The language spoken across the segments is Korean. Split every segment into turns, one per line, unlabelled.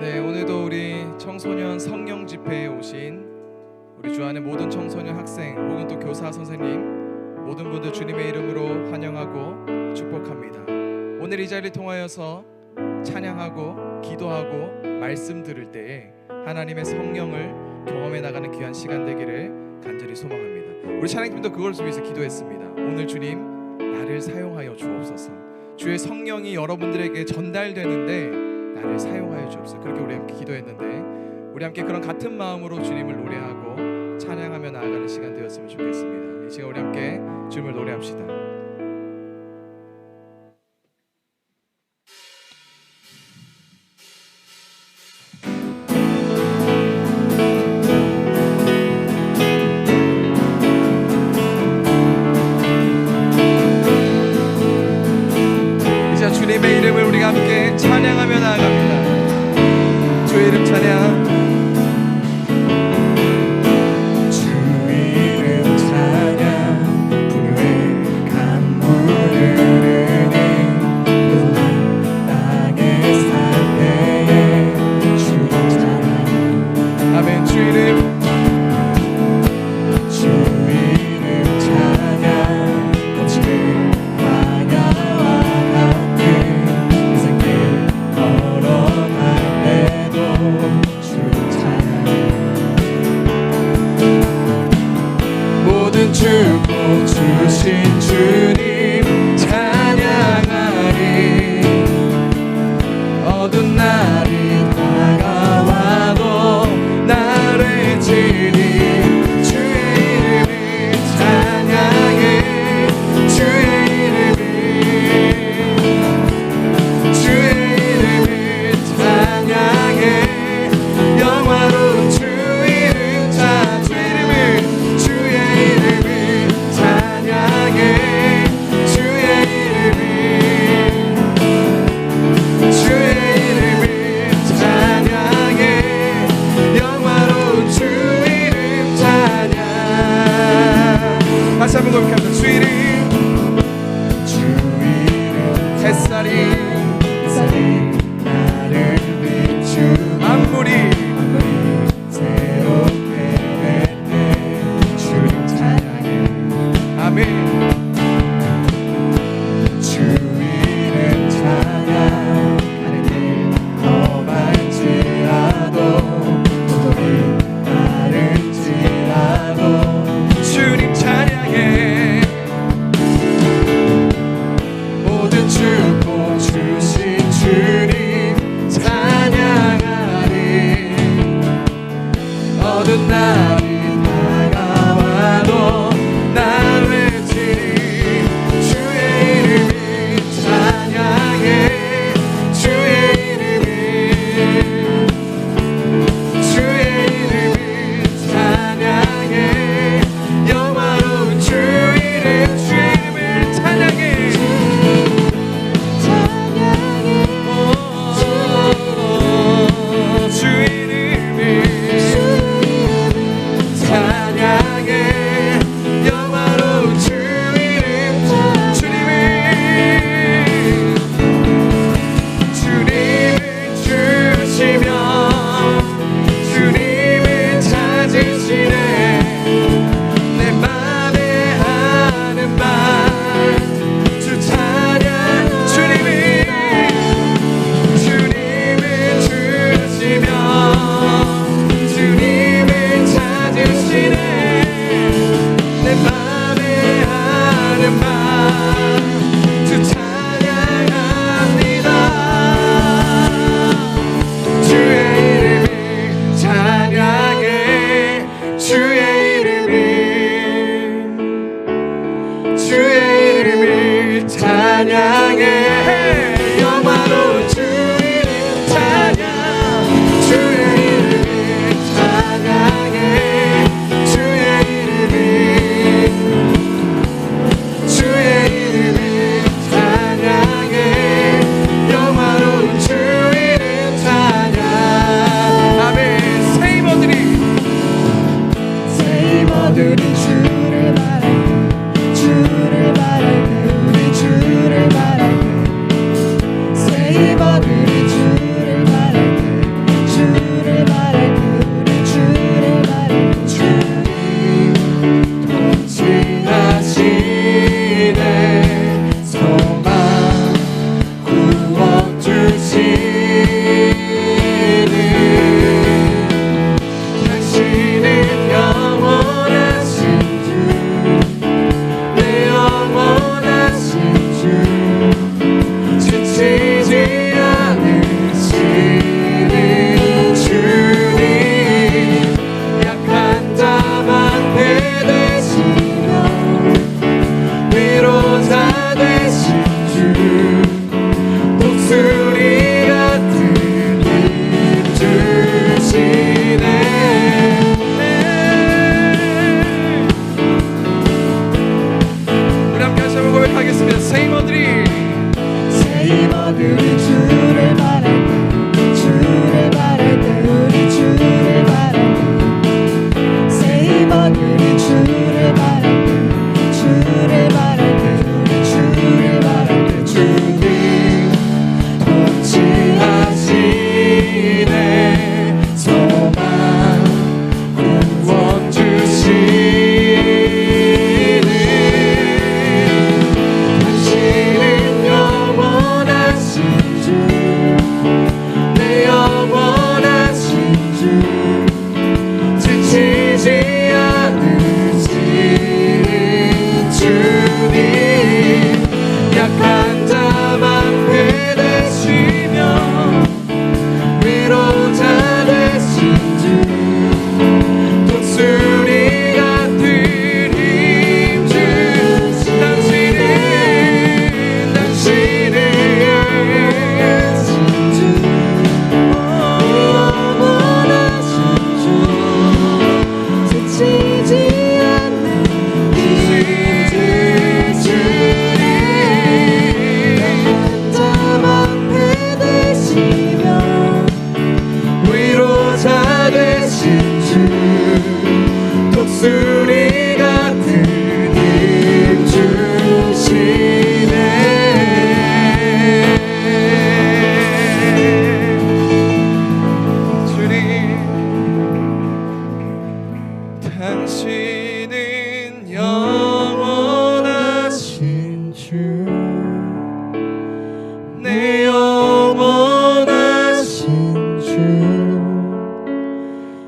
네, 오늘도 우리 청소년 성령 집회에 오신 우리 주 안의 모든 청소년 학생 혹은 또 교사 선생님 모든 분들 주님의 이름으로 환영하고 축복합니다. 오늘 이 자리를 통하여서 찬양하고 기도하고 말씀 들을 때에 하나님의 성령을 경험해 나가는 귀한 시간 되기를 간절히 소망합니다. 우리 찬양팀도 그걸 위해서 기도했습니다. 오늘 주님 나를 사용하여 주옵소서. 주의 성령이 여러분들에게 전달되는데 나를 사용하여 주옵소서. 그렇게 우리 함께 기도했는데 우리 함께 그런 같은 마음으로 주님을 노래하고 찬양하며 나아가는 시간 되었으면 좋겠습니다. 이 시간 우리 함께 주님을 노래합시다. 주님의 이름을 우리가 함께 찬양하며 나아갑니다. 주의 이름 찬양.
주의 이름 찬양. 불후의 강물을 흐르는 땅에 살 때에 주님 찬양.
아멘. 주의 이름.
주의 이름 찬양. 거칠은 광야와 같은 인생길 걸어갈 때도 주님 찬양.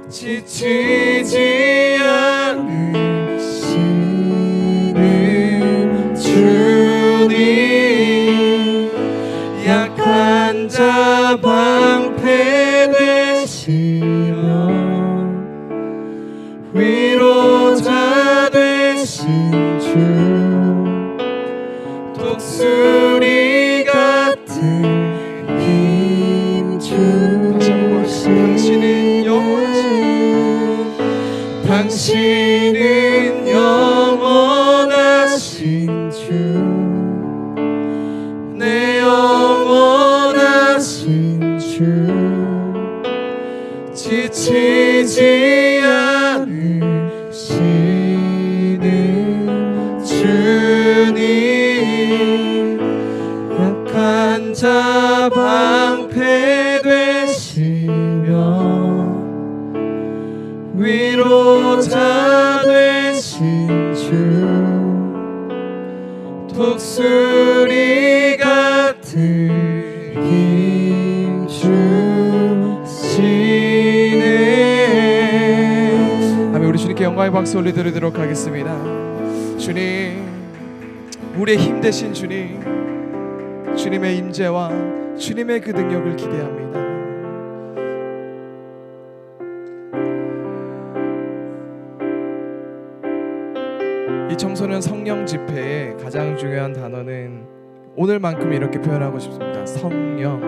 지치지 않으시는 주님, 약한 자 방패되시며 위로자 되신 주, 독수리 같은 힘 주시는 당신은 영원하신 주, 내 영원하신 주, 지치지 않으시는 주님, 약한 자 방패 되시며 위로자 되신 주, 독수리 같은 힘 주시네.
아멘. 우리 주님께 영광의 박수 올려드리도록 하겠습니다. 주님, 우리의 힘 되신 주님, 주님의 임재와 주님의 그 능력을 기대합니다. 이 청소년 성령 집회의 가장 중요한 단어는 오늘만큼 이렇게 표현하고 싶습니다. 성령.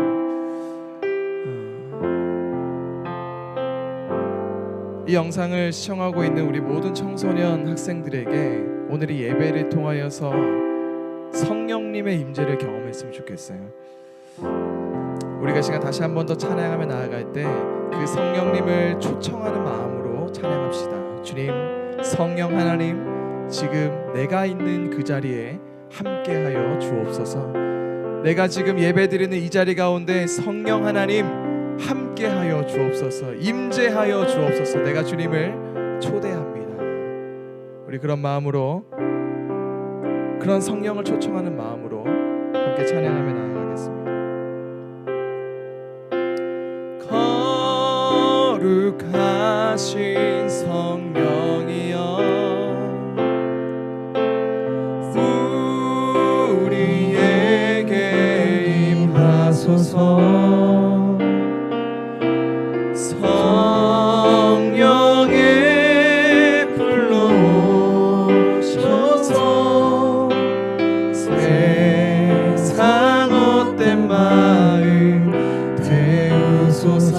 이 영상을 시청하고 있는 우리 모든 청소년 학생들에게 오늘 이 예배를 통하여서 성령님의 임재를 경험했으면 좋겠어요. 우리가 시간 다시 한 번 더 찬양하며 나아갈 때 그 성령님을 초청하는 마음으로 찬양합시다. 주님, 성령 하나님, 지금 내가 있는 그 자리에 함께하여 주옵소서. 내가 지금 예배드리는 이 자리 가운데 성령 하나님 함께하여 주옵소서. 임재하여 주옵소서. 내가 주님을 초대합니다. 우리 그런 마음으로, 그런 성령을 초청하는 마음으로 함께 찬양하며 나아가겠습니다. 거룩하신 성령이여, 우리에게 임하소서. 성령의 불러오셔서 세상 헛된 마음 태우소서.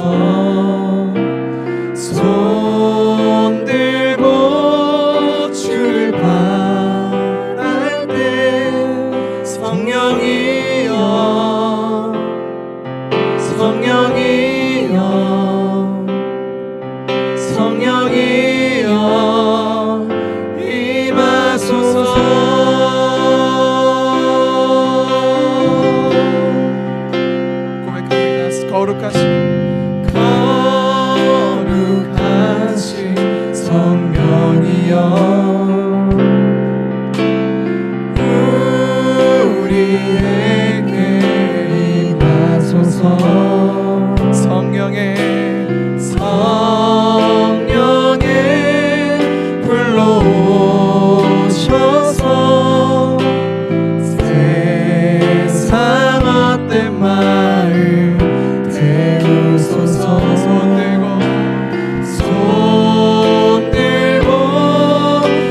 손 들고 주를 바랄 때 성령이여, 성령이여, 성령이여 임하소서. 고백합니다. 거룩하신 성령이여, 우리에게 임하소서. 성령의 불러오셔서 세상 헛된 마음 태우소서. 손 들고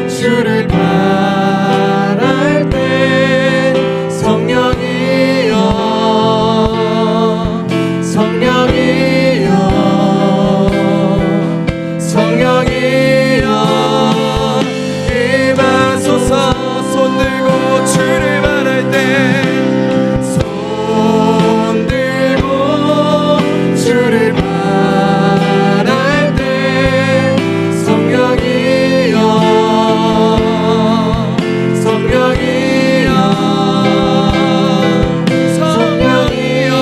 주를 바랄 때 성령이여, 성령이여, 성령이여 임하소서. 손 들고 주를 바랄 때, 손 들고 주를 바랄 때 성령이여, 성령이여, 성령이여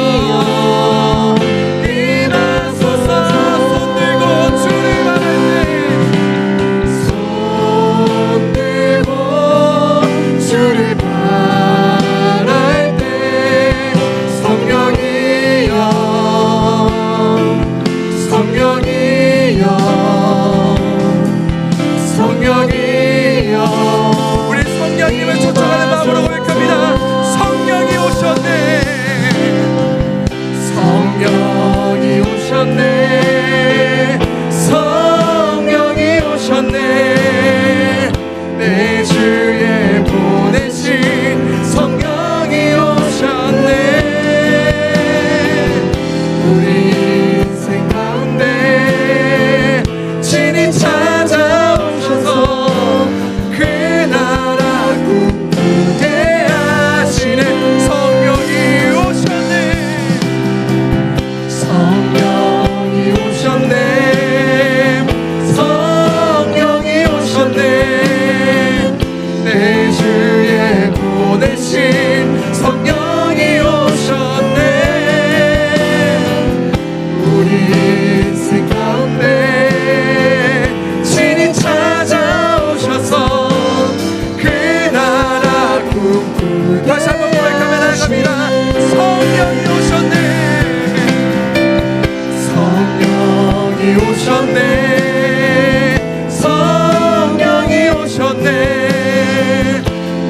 오셨네. 성령이 오셨네.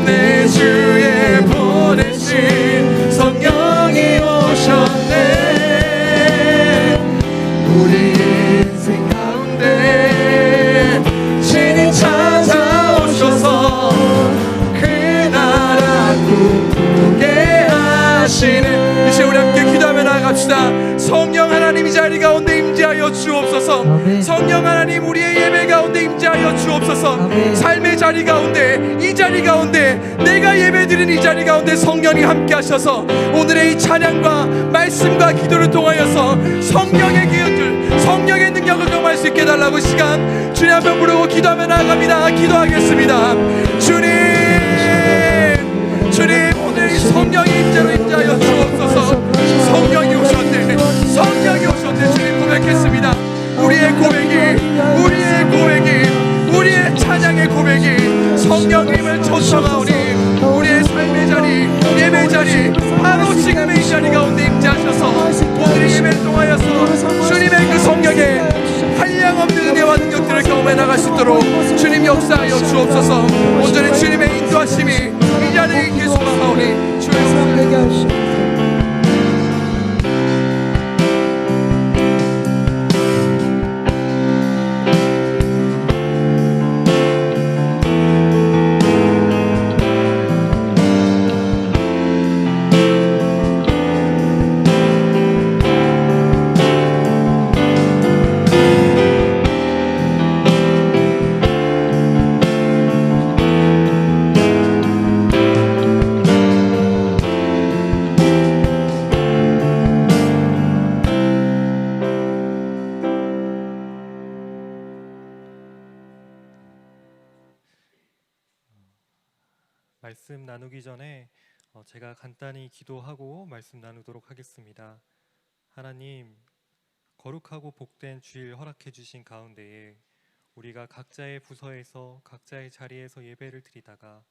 내 주에 보내신 성령이 오셨네. 우리 인생 가운데 신이 찾아오셔서 그 나라 꿈꾸게 하시는, 이제 우리 함께 기도하며 나아갑시다. 성령 하나님 이 자리 가운데 임재하여 주옵소서.
아멘.
성령 하나님 우리의 예배 가운데 임재하여 주옵소서.
아멘.
삶의 자리 가운데, 이 자리 가운데, 내가 예배드린 이 자리 가운데 성령이 함께 하셔서 오늘의 이 찬양과 말씀과 기도를 통하여서 성령의 기운들, 성령의 능력을 경험할 수 있게 해달라고 시간 주님 앞에 부르고 기도하며 나아갑니다. 기도하겠습니다. 주님 오늘 이 성령이 임재로 임재하여 주옵소서. 성령이 오셨네. 성령이 오셨네. 주님 고백했습니다. 우리의 고백이 우리의 찬양의 고백이 성령님을 초청하오니 우리의 삶의 자리, 예배 자리, 바로 지금의 이 자리 가운데 임재하셔서 오늘 예배를 통하여서 주님의 그 성령의 한량없는 은혜와 능력들을 경험해 나갈 수 있도록 주님 역사하여 주옵소서. 온전히 주님의 인도하심이 이 자리에 있길 소망하오니 주여
되게 하시옵소서.
말씀 나누기 전에 제가 간단히 기도하고 말씀 나누도록 하겠습니다. 하나님, 거룩하고 복된 주일 허락해 주신 가운데에 우리가 각자의 부서에서 각자의 자리에서 예배를 드리다가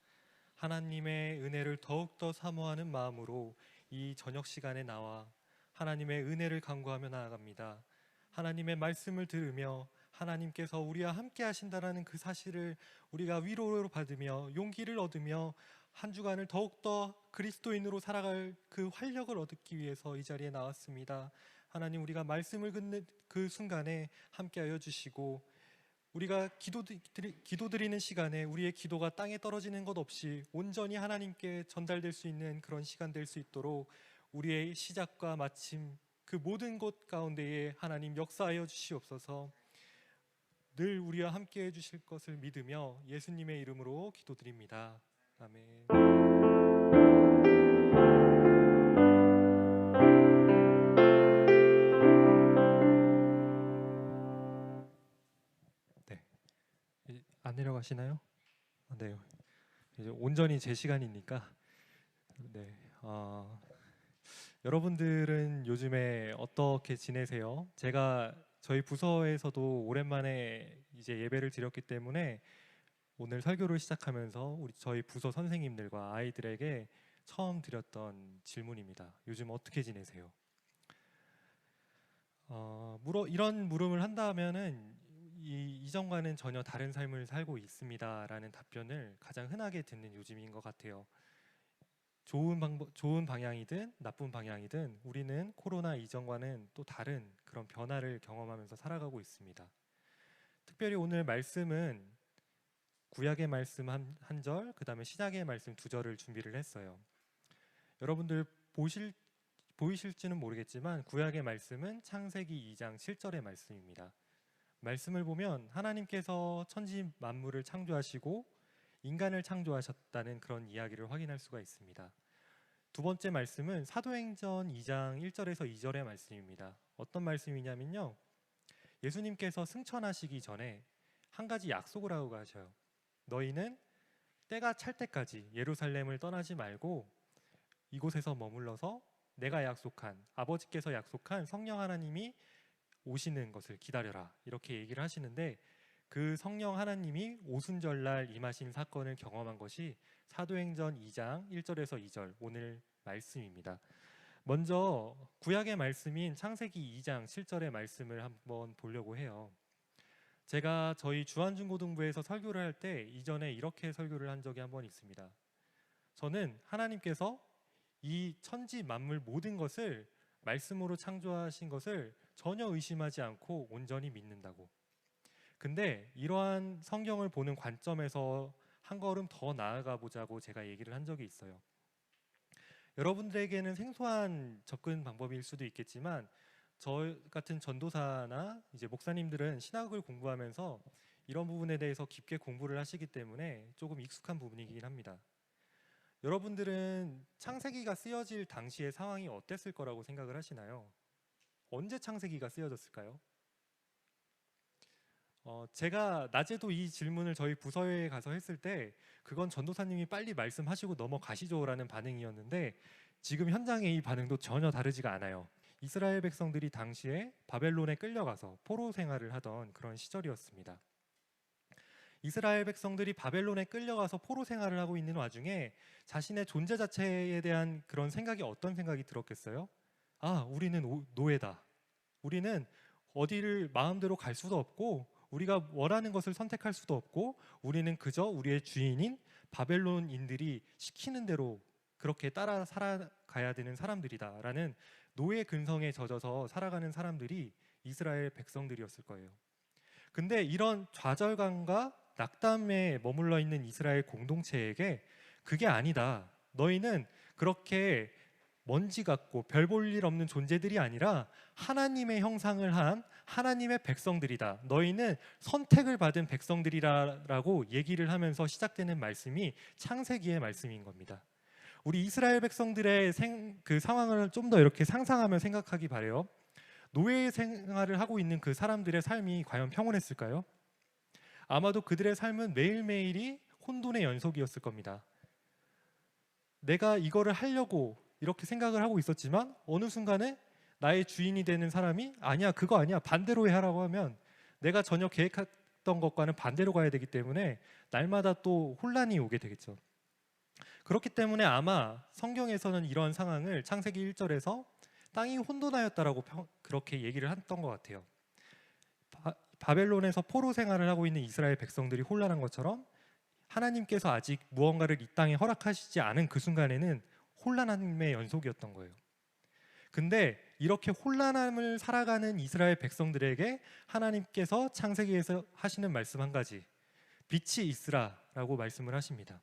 하나님의 은혜를 더욱더 사모하는 마음으로 이 저녁 시간에 나와 하나님의 은혜를 간구하며 나아갑니다. 하나님의 말씀을 들으며 하나님께서 우리와 함께 하신다라는 그 사실을 우리가 위로를 받으며 용기를 얻으며 한 주간을 더욱더 그리스도인으로 살아갈 그 활력을 얻기 위해서 이 자리에 나왔습니다. 하나님, 우리가 말씀을 듣는 그 순간에 함께하여 주시고 우리가 기도드리는 시간에 우리의 기도가 땅에 떨어지는 것 없이 온전히 하나님께 전달될 수 있는 그런 시간 될 수 있도록 우리의 시작과 마침 그 모든 곳 가운데에 하나님 역사하여 주시옵소서. 늘 우리와 함께 해주실 것을 믿으며 예수님의 이름으로 기도드립니다. 아멘. 네, 안 내려가시나요? 네, 이제 온전히 제 시간이니까. 네, 여러분들은 요즘에 어떻게 지내세요? 제가 저희 부서에서도 오랜만에 이제 예배를 드렸기 때문에 오늘 설교를 시작하면서 저희 부서 선생님들과 아이들에게 처음 드렸던 질문입니다. 요즘 어떻게 지내세요? 이런 물음을 한다면은 이전과는 전혀 다른 삶을 살고 있습니다라는 답변을 가장 흔하게 듣는 요즘인 것 같아요. 좋은 방향이든 나쁜 방향이든 우리는 코로나 이전과는 또 다른 그런 변화를 경험하면서 살아가고 있습니다. 특별히 오늘 말씀은 구약의 말씀 한 절, 그 다음에 신약의 말씀 2절을 준비를 했어요. 여러분들 보이실지는 모르겠지만 구약의 말씀은 창세기 2장 7절의 말씀입니다. 말씀을 보면 하나님께서 천지 만물을 창조하시고 인간을 창조하셨다는 그런 이야기를 확인할 수가 있습니다. 두 번째 말씀은 사도행전 2장 1절에서 2절의 말씀입니다. 어떤 말씀이냐면요, 예수님께서 승천하시기 전에 한 가지 약속을 하고 가셔요. 너희는 때가 찰 때까지 예루살렘을 떠나지 말고 이곳에서 머물러서 내가 약속한, 아버지께서 약속한 성령 하나님이 오시는 것을 기다려라, 이렇게 얘기를 하시는데, 그 성령 하나님이 오순절날 임하신 사건을 경험한 것이 사도행전 2장 1절에서 2절 오늘 말씀입니다. 먼저 구약의 말씀인 창세기 2장 7절의 말씀을 한번 보려고 해요. 제가 저희 주한중고등부에서 설교를 할 때 이전에 이렇게 설교를 한 적이 한 번 있습니다. 저는 하나님께서 이 천지 만물 모든 것을 말씀으로 창조하신 것을 전혀 의심하지 않고 온전히 믿는다고. 근데 이러한 성경을 보는 관점에서 한 걸음 더 나아가 보자고 제가 얘기를 한 적이 있어요. 여러분들에게는 생소한 접근 방법일 수도 있겠지만 저 같은 전도사나 이제 목사님들은 신학을 공부하면서 이런 부분에 대해서 깊게 공부를 하시기 때문에 조금 익숙한 부분이긴 합니다. 여러분들은 창세기가 쓰여질 당시의 상황이 어땠을 거라고 생각을 하시나요? 언제 창세기가 쓰여졌을까요? 제가 낮에도 이 질문을 저희 부서에 가서 했을 때 그건 전도사님이 빨리 말씀하시고 넘어가시죠라는 반응이었는데 지금 현장의 이 반응도 전혀 다르지가 않아요. 이스라엘 백성들이 당시에 바벨론에 끌려가서 포로 생활을 하던 그런 시절이었습니다. 이스라엘 백성들이 바벨론에 끌려가서 포로 생활을 하고 있는 와중에 자신의 존재 자체에 대한 그런 생각이 어떤 생각이 들었겠어요? 아, 우리는 노예다. 우리는 어디를 마음대로 갈 수도 없고 우리가 원하는 것을 선택할 수도 없고 우리는 그저 우리의 주인인 바벨론인들이 시키는 대로 그렇게 따라 살아가야 되는 사람들이다라는 노예 근성에 젖어서 살아가는 사람들이 이스라엘 백성들이었을 거예요. 근데 이런 좌절감과 낙담에 머물러 있는 이스라엘 공동체에게 그게 아니다. 너희는 그렇게 먼지 같고 별 볼 일 없는 존재들이 아니라 하나님의 형상을 한 하나님의 백성들이다. 너희는 선택을 받은 백성들이라고 얘기를 하면서 시작되는 말씀이 창세기의 말씀인 겁니다. 우리 이스라엘 백성들의 그 상황을 좀 더 이렇게 상상하며 생각하기 바래요. 노예 생활을 하고 있는 그 사람들의 삶이 과연 평온했을까요? 아마도 그들의 삶은 매일매일이 혼돈의 연속이었을 겁니다. 내가 이거를 하려고 이렇게 생각을 하고 있었지만 어느 순간에 나의 주인이 되는 사람이 아니야, 그거 아니야, 반대로 하라고 하면 내가 전혀 계획했던 것과는 반대로 가야 되기 때문에 날마다 또 혼란이 오게 되겠죠. 그렇기 때문에 아마 성경에서는 이런 상황을 창세기 1절에서 땅이 혼돈하였다라고 그렇게 얘기를 했던 것 같아요. 바벨론에서 포로 생활을 하고 있는 이스라엘 백성들이 혼란한 것처럼 하나님께서 아직 무언가를 이 땅에 허락하시지 않은 그 순간에는 혼란함의 연속이었던 거예요. 근데 이렇게 혼란함을 살아가는 이스라엘 백성들에게 하나님께서 창세기에서 하시는 말씀 한 가지, 빛이 있으라라고 말씀을 하십니다.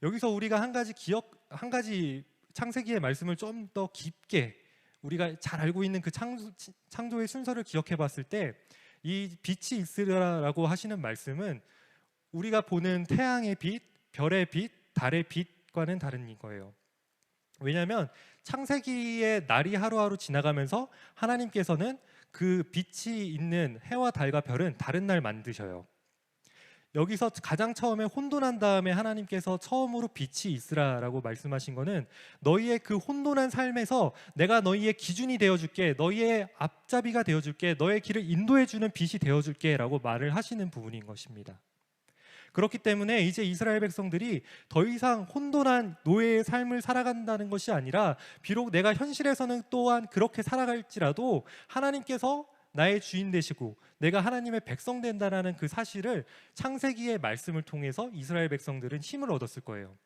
여기서 우리가 한 가지 창세기의 말씀을 좀 더 깊게 우리가 잘 알고 있는 그 창조의 순서를 기억해 봤을 때 이 빛이 있으라라고 하시는 말씀은 우리가 보는 태양의 빛, 별의 빛, 달의 빛과는 다른 거예요. 왜냐하면 창세기의 날이 하루하루 지나가면서 하나님께서는 그 빛이 있는 해와 달과 별은 다른 날 만드셔요. 여기서 가장 처음에 혼돈한 다음에 하나님께서 처음으로 빛이 있으라라고 말씀하신 거는 너희의 그 혼돈한 삶에서 내가 너희의 기준이 되어줄게, 너희의 앞잡이가 되어줄게, 너의 길을 인도해주는 빛이 되어줄게 라고 말을 하시는 부분인 것입니다. 그렇기 때문에 이제 이스라엘 백성들이 더 이상 혼돈한 노예의 삶을 살아간다는 것이 아니라 비록 내가 현실에서는 또한 그렇게 살아갈지라도 하나님께서 나의 주인 되시고 내가 하나님의 백성 된다라는 그 사실을 창세기의 말씀을 통해서 이스라엘 백성들은 힘을 얻었을 거예요.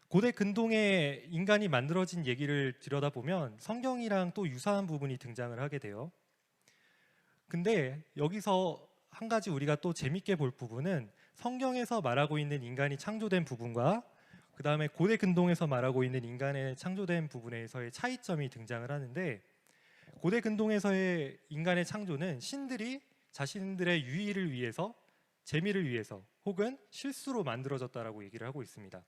고대 근동의 인간이 만들어진 얘기를 들여다보면 성경이랑 또 유사한 부분이 등장을 하게 돼요. 근데 여기서 한 가지 우리가 또 재밌게 볼 부분은 성경에서 말하고 있는 인간이 창조된 부분과 그 다음에 고대 근동에서 말하고 있는 인간의 창조된 부분에서의 차이점이 등장을 하는데, 고대 근동에서의 인간의 창조는 신들이 자신들의 유의를 위해서, 재미를 위해서 혹은 실수로 만들어졌다라고 얘기를 하고 있습니다.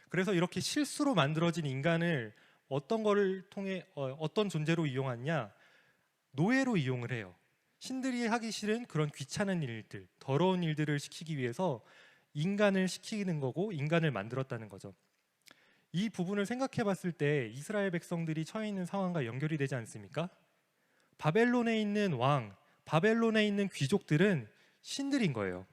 그래서 이렇게 실수로 만들어진 인간을 어떤 거를 통해 어떤 존재로 이용하냐? 노예로 이용을 해요. 신들이 하기 싫은 그런 귀찮은 일들, 더러운 일들을 시키기 위해서 인간을 시키는 거고 인간을 만들었다는 거죠. 이 부분을 생각해 봤을 때 이스라엘 백성들이 처해 있는 상황과 연결이 되지 않습니까? 바벨론에 있는 왕, 바벨론에 있는 귀족들은 신들인 거예요.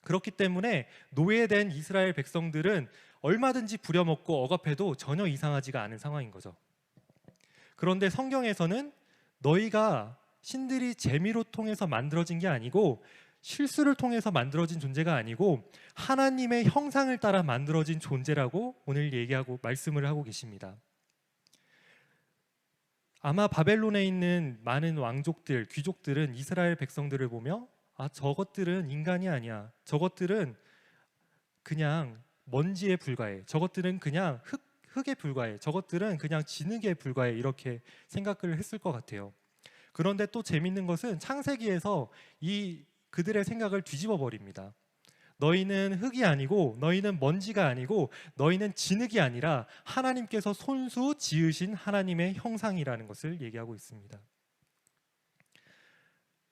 그렇기 때문에 노예된 이스라엘 백성들은 얼마든지 부려먹고 억압해도 전혀 이상하지가 않은 상황인 거죠. 그런데 성경에서는 너희가 신들이 재미로 통해서 만들어진 게 아니고 실수를 통해서 만들어진 존재가 아니고 하나님의 형상을 따라 만들어진 존재라고 오늘 얘기하고 말씀을 하고 계십니다. 아마 바벨론에 있는 많은 왕족들, 귀족들은 이스라엘 백성들을 보며 저것들은 인간이 아니야. 저것들은 그냥 먼지에 불과해. 저것들은 그냥 흙에 불과해. 저것들은 그냥 진흙에 불과해. 이렇게 생각을 했을 것 같아요. 그런데 또 재밌는 것은 창세기에서 그들의 생각을 뒤집어 버립니다. 너희는 흙이 아니고 너희는 먼지가 아니고 너희는 진흙이 아니라 하나님께서 손수 지으신 하나님의 형상이라는 것을 얘기하고 있습니다.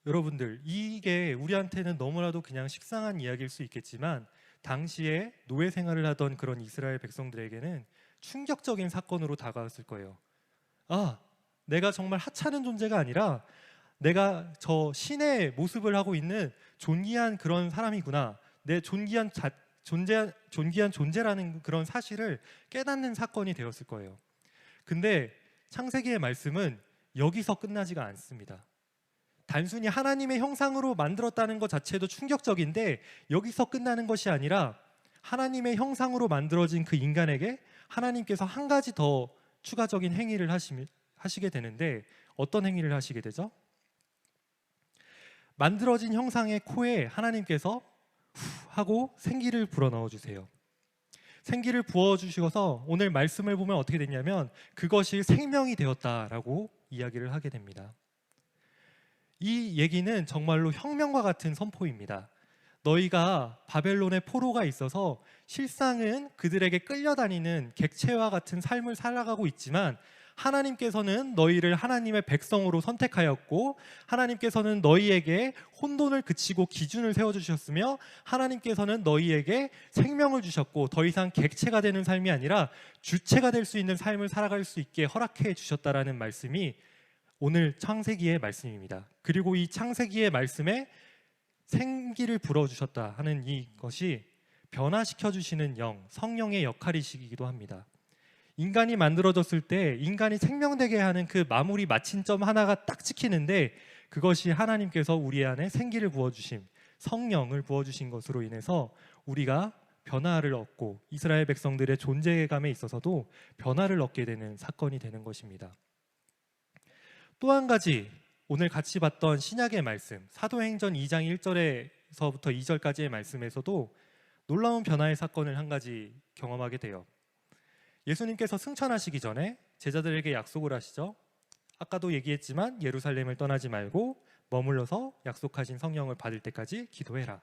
여러분들, 이게 우리한테는 너무나도 그냥 식상한 이야기일 수 있겠지만 당시에 노예 생활을 하던 그런 이스라엘 백성들에게는 충격적인 사건으로 다가왔을 거예요. 내가 정말 하찮은 존재가 아니라 내가 저 신의 모습을 하고 있는 존귀한 그런 사람이구나. 내 존귀한 존재라는 그런 사실을 깨닫는 사건이 되었을 거예요. 근데 창세기의 말씀은 여기서 끝나지가 않습니다. 단순히 하나님의 형상으로 만들었다는 것 자체도 충격적인데 여기서 끝나는 것이 아니라 하나님의 형상으로 만들어진 그 인간에게 하나님께서 한 가지 더 추가적인 행위를 하시게 되는데 어떤 행위를 하시게 되죠? 만들어진 형상의 코에 하나님께서 후 하고 생기를 불어넣어 주세요. 생기를 부어주셔서 오늘 말씀을 보면 어떻게 됐냐면 그것이 생명이 되었다라고 이야기를 하게 됩니다. 이 얘기는 정말로 혁명과 같은 선포입니다. 너희가 바벨론의 포로가 있어서 실상은 그들에게 끌려다니는 객체와 같은 삶을 살아가고 있지만 하나님께서는 너희를 하나님의 백성으로 선택하였고 하나님께서는 너희에게 혼돈을 그치고 기준을 세워주셨으며 하나님께서는 너희에게 생명을 주셨고 더 이상 객체가 되는 삶이 아니라 주체가 될 수 있는 삶을 살아갈 수 있게 허락해 주셨다라는 말씀이 오늘 창세기의 말씀입니다. 그리고 이 창세기의 말씀에 생기를 불어주셨다 하는 이것이 변화시켜 주시는 성령의 역할이시기도 합니다. 인간이 만들어졌을 때 인간이 생명되게 하는 그 마무리 마침점 하나가 딱 찍히는데 그것이 하나님께서 우리 안에 생기를 부어주심, 성령을 부어주신 것으로 인해서 우리가 변화를 얻고 이스라엘 백성들의 존재감에 있어서도 변화를 얻게 되는 사건이 되는 것입니다. 또 한 가지 오늘 같이 봤던 신약의 말씀 사도행전 2장 1절에서부터 2절까지의 말씀에서도 놀라운 변화의 사건을 한 가지 경험하게 돼요. 예수님께서 승천하시기 전에 제자들에게 약속을 하시죠. 아까도 얘기했지만 예루살렘을 떠나지 말고 머물러서 약속하신 성령을 받을 때까지 기도해라.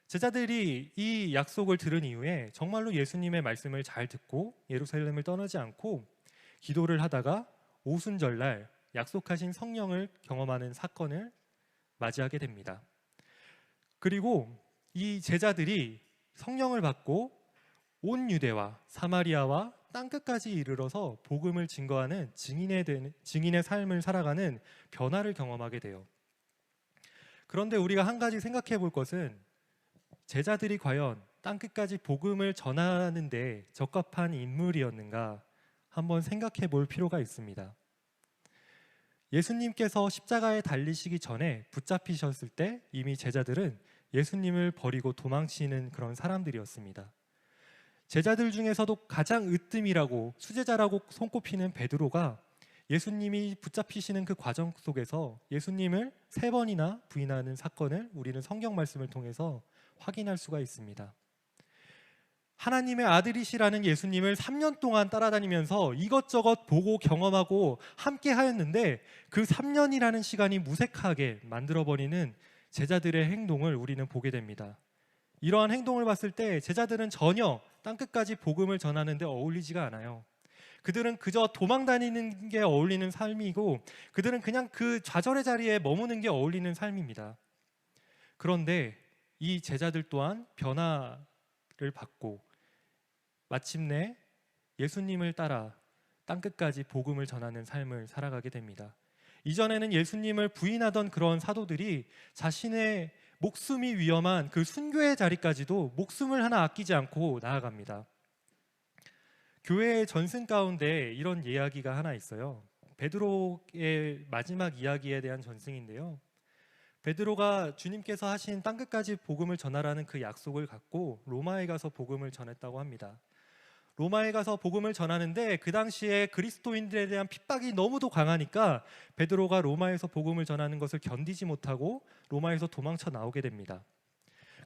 제자들이 이 약속을 들은 이후에 정말로 예수님의 말씀을 잘 듣고 예루살렘을 떠나지 않고 기도를 하다가 오순절날 약속하신 성령을 경험하는 사건을 맞이하게 됩니다. 그리고 이 제자들이 성령을 받고 온 유대와 사마리아와 땅끝까지 이르러서 복음을 증거하는 증인의 삶을 살아가는 변화를 경험하게 돼요. 그런데 우리가 한 가지 생각해 볼 것은 제자들이 과연 땅끝까지 복음을 전하는 데 적합한 인물이었는가 한번 생각해 볼 필요가 있습니다. 예수님께서 십자가에 달리시기 전에 붙잡히셨을 때 이미 제자들은 예수님을 버리고 도망치는 그런 사람들이었습니다. 제자들 중에서도 가장 으뜸이라고 수제자라고 손꼽히는 베드로가 예수님이 붙잡히시는 그 과정 속에서 예수님을 3번이나 부인하는 사건을 우리는 성경 말씀을 통해서 확인할 수가 있습니다. 하나님의 아들이시라는 예수님을 3년 동안 따라다니면서 이것저것 보고 경험하고 함께 하였는데 그 3년이라는 시간이 무색하게 만들어버리는 제자들의 행동을 우리는 보게 됩니다. 이러한 행동을 봤을 때 제자들은 전혀 땅끝까지 복음을 전하는 데 어울리지가 않아요. 그들은 그저 도망다니는 게 어울리는 삶이고 그들은 그냥 그 좌절의 자리에 머무는 게 어울리는 삶입니다. 그런데 이 제자들 또한 변화를 받고 마침내 예수님을 따라 땅끝까지 복음을 전하는 삶을 살아가게 됩니다. 이전에는 예수님을 부인하던 그런 사도들이 자신의 목숨이 위험한 그 순교의 자리까지도 목숨을 하나 아끼지 않고 나아갑니다. 교회의 전승 가운데 이런 이야기가 하나 있어요. 베드로의 마지막 이야기에 대한 전승인데요. 베드로가 주님께서 하신 땅끝까지 복음을 전하라는 그 약속을 갖고 로마에 가서 복음을 전했다고 합니다. 로마에 가서 복음을 전하는데 그 당시에 그리스도인들에 대한 핍박이 너무도 강하니까 베드로가 로마에서 복음을 전하는 것을 견디지 못하고 로마에서 도망쳐 나오게 됩니다.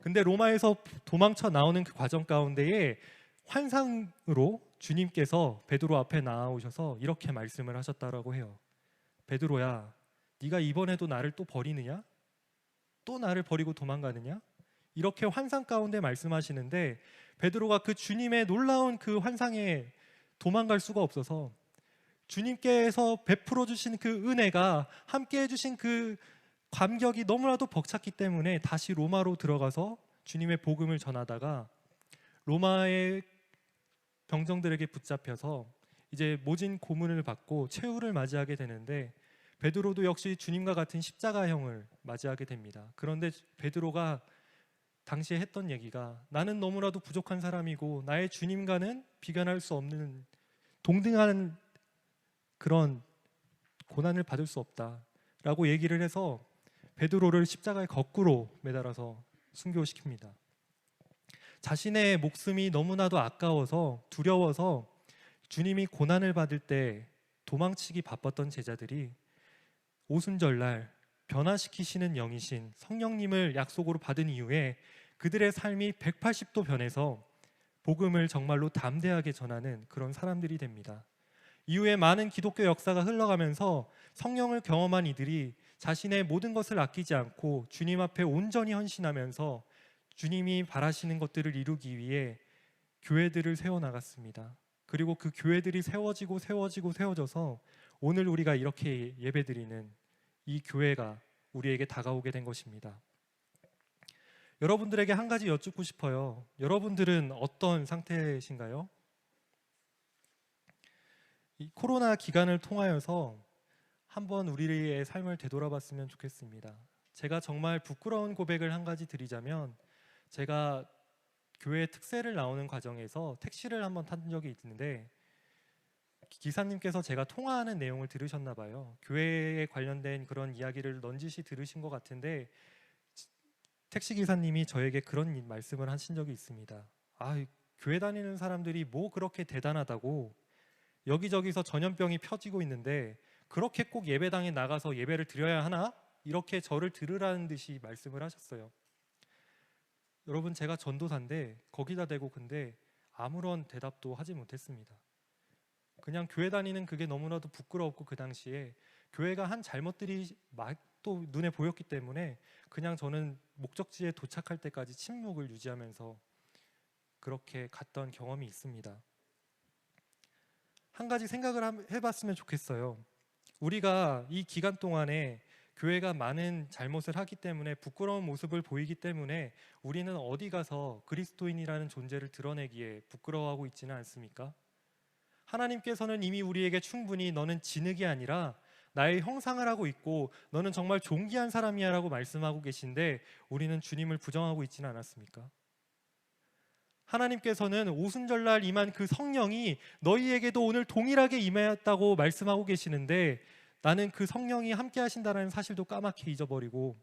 근데 로마에서 도망쳐 나오는 그 과정 가운데에 환상으로 주님께서 베드로 앞에 나오셔서 이렇게 말씀을 하셨다라고 해요. 베드로야, 네가 이번에도 나를 또 버리느냐? 또 나를 버리고 도망가느냐? 이렇게 환상 가운데 말씀하시는데 베드로가 그 주님의 놀라운 그 환상에 도망갈 수가 없어서 주님께서 베풀어 주신 그 은혜가 함께 해주신 그 감격이 너무나도 벅찼기 때문에 다시 로마로 들어가서 주님의 복음을 전하다가 로마의 병정들에게 붙잡혀서 이제 모진 고문을 받고 최후를 맞이하게 되는데 베드로도 역시 주님과 같은 십자가형을 맞이하게 됩니다. 그런데 베드로가 당시에 했던 얘기가 나는 너무나도 부족한 사람이고 나의 주님과는 비견할 수 없는 동등한 그런 고난을 받을 수 없다라고 얘기를 해서 베드로를 십자가에 거꾸로 매달아서 순교시킵니다. 자신의 목숨이 너무나도 아까워서 두려워서 주님이 고난을 받을 때 도망치기 바빴던 제자들이 오순절날 변화시키시는 영이신 성령님을 약속으로 받은 이후에 그들의 삶이 180도 변해서 복음을 정말로 담대하게 전하는 그런 사람들이 됩니다. 이후에 많은 기독교 역사가 흘러가면서 성령을 경험한 이들이 자신의 모든 것을 아끼지 않고 주님 앞에 온전히 헌신하면서 주님이 바라시는 것들을 이루기 위해 교회들을 세워나갔습니다. 그리고 그 교회들이 세워져서 오늘 우리가 이렇게 예배드리는 이 교회가 우리에게 다가오게 된 것입니다. 여러분들에게 한 가지 여쭙고 싶어요. 여러분들은 어떤 상태이신가요? 이 코로나 기간을 통하여서 한번 우리의 삶을 되돌아봤으면 좋겠습니다. 제가 정말 부끄러운 고백을 한 가지 드리자면 제가 교회 특세를 나오는 과정에서 택시를 한번 탄 적이 있는데 기사님께서 제가 통화하는 내용을 들으셨나 봐요. 교회에 관련된 그런 이야기를 넌지시 들으신 것 같은데 택시 기사님이 저에게 그런 말씀을 하신 적이 있습니다. 교회 다니는 사람들이 뭐 그렇게 대단하다고 여기저기서 전염병이 펴지고 있는데 그렇게 꼭 예배당에 나가서 예배를 드려야 하나? 이렇게 저를 들으라는 듯이 말씀을 하셨어요. 여러분, 제가 전도사인데 거기다 대고 근데 아무런 대답도 하지 못했습니다. 그냥 교회 다니는 그게 너무나도 부끄럽고 그 당시에 교회가 한 잘못들이 또 눈에 보였기 때문에 그냥 저는 목적지에 도착할 때까지 침묵을 유지하면서 그렇게 갔던 경험이 있습니다. 한 가지 생각을 해봤으면 좋겠어요. 우리가 이 기간 동안에 교회가 많은 잘못을 하기 때문에 부끄러운 모습을 보이기 때문에 우리는 어디 가서 그리스도인이라는 존재를 드러내기에 부끄러워하고 있지는 않습니까? 하나님께서는 이미 우리에게 충분히 너는 진흙이 아니라 나의 형상을 하고 있고 너는 정말 존귀한 사람이야 라고 말씀하고 계신데 우리는 주님을 부정하고 있지는 않았습니까? 하나님께서는 오순절날 임한 그 성령이 너희에게도 오늘 동일하게 임했다고 말씀하고 계시는데 나는 그 성령이 함께 하신다는 사실도 까맣게 잊어버리고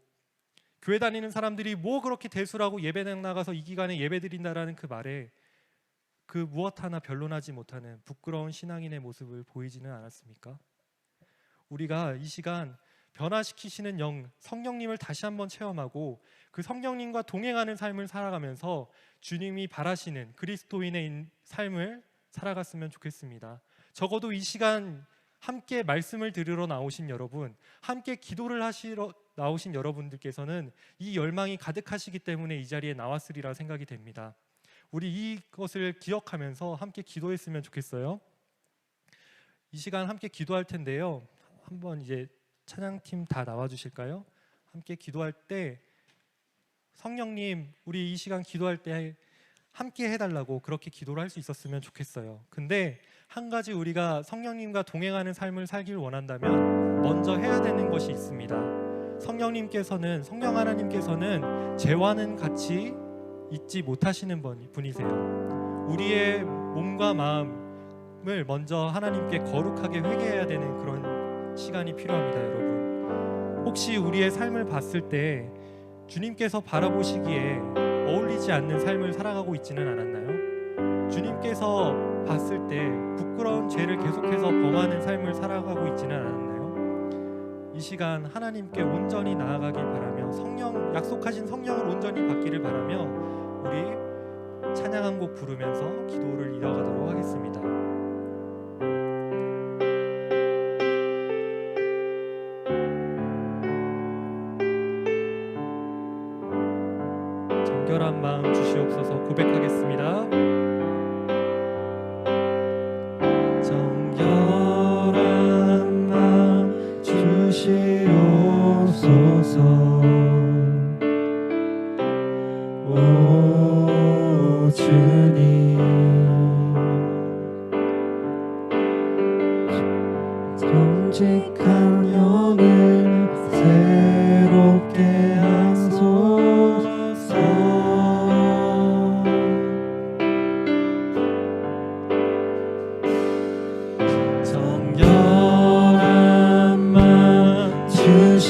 교회 다니는 사람들이 뭐 그렇게 대수라고 예배당 나가서 이 기간에 예배 드린다라는 그 말에 그 무엇 하나 변론하지 못하는 부끄러운 신앙인의 모습을 보이지는 않았습니까? 우리가 이 시간 변화시키시는 영, 성령님을 다시 한번 체험하고 그 성령님과 동행하는 삶을 살아가면서 주님이 바라시는 그리스도인의 삶을 살아갔으면 좋겠습니다. 적어도 이 시간 함께 말씀을 들으러 나오신 여러분, 함께 기도를 하시러 나오신 여러분들께서는 이 열망이 가득하시기 때문에 이 자리에 나왔으리라 생각이 됩니다. 우리 이것을 기억하면서 함께 기도했으면 좋겠어요. 이 시간 함께 기도할 텐데요. 한번 이제 찬양팀 다 나와 주실까요? 함께 기도할 때 성령님, 우리 이 시간 기도할 때 함께 해달라고 그렇게 기도를 할 수 있었으면 좋겠어요. 근데 한 가지 우리가 성령님과 동행하는 삶을 살길 원한다면 먼저 해야 되는 것이 있습니다. 성령 하나님께서는 죄와는 같이 있지 못하시는 분이세요. 우리의 몸과 마음을 먼저 하나님께 거룩하게 회개해야 되는 그런 시간이 필요합니다, 여러분. 혹시 우리의 삶을 봤을 때 주님께서 바라보시기에 어울리지 않는 삶을 살아가고 있지는 않았나요? 주님께서 봤을 때 부끄러운 죄를 계속해서 범하는 삶을 살아가고 있지는 않았나요? 이 시간 하나님께 온전히 나아가길 바라며 약속하신 성령을 온전히 받기를 바라며 우리 찬양 한 곡 부르면서 기도를 이어가도록 하겠습니다. 정결한 마음 주시옵소서 고백하겠습니다. 정결한 마음 주시옵소서. 오 주님, 정직한 영을 새롭게 하소서. 정결한 마음 주시옵소서.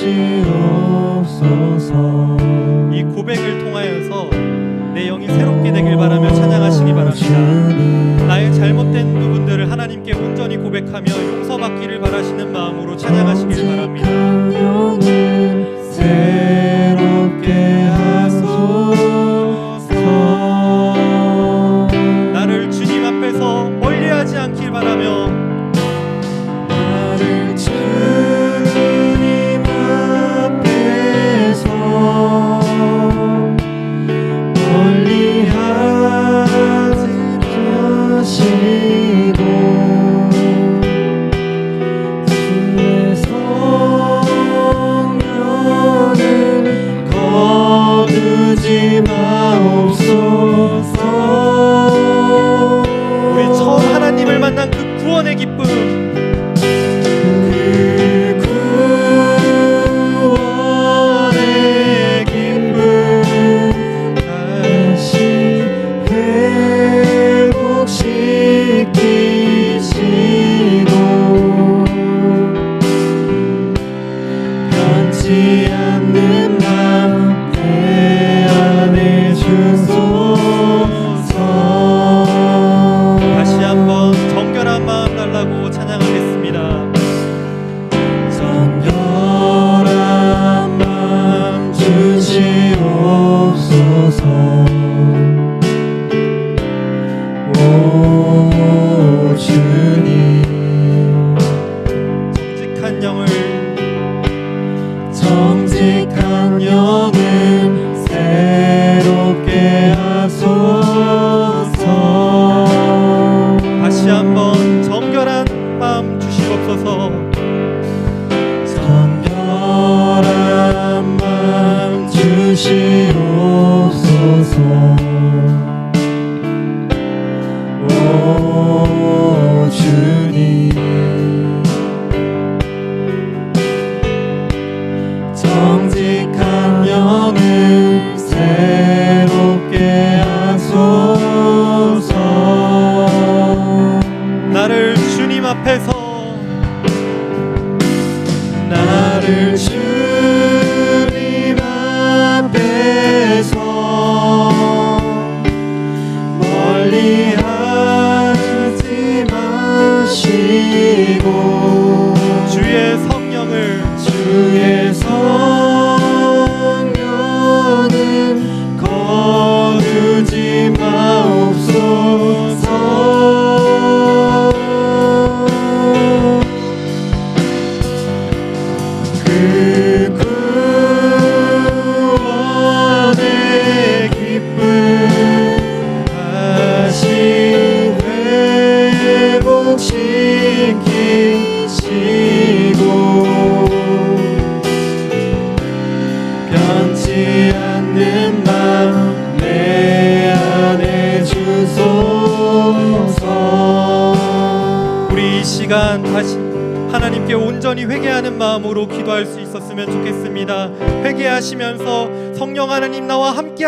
이 고백을 통하여서 내 영이 새롭게 되길 바라며 찬양하시기 바랍니다. 나의 잘못된 부분들을 하나님께 온전히 고백하며 용서받기를 바라시는 마음으로 찬양하시길 바랍니다. 새롭게 하소서. 나를 주님 앞에서 멀리하지 않길 바라며 나를 주님 앞에서 멀리하지 마시고 주의 성령을 거두지 마옵소서. 우리 처음 하나님을 만난 그 구원의 기쁨, 정직한 영을 새롭게 하소서. 다시 한번 정결한 마음 주시옵소서. 정결한 마음 주시옵소서. 오 주님, 정직한 영을 새롭게 하소서. 나를 주님 앞에서 멀리하지 마시고 주의 성령을 거두지 마옵소서. 그 구원의 기쁨 다시 회복시키시고 변치 않는 마음 내 안에 주소서. 우리 이 시간 다시 하나님께 온 온전히 회개하는 마음으로 기도할 수 있었으면 좋겠습니다. 회개하시면서 성령 하나님 나와 함께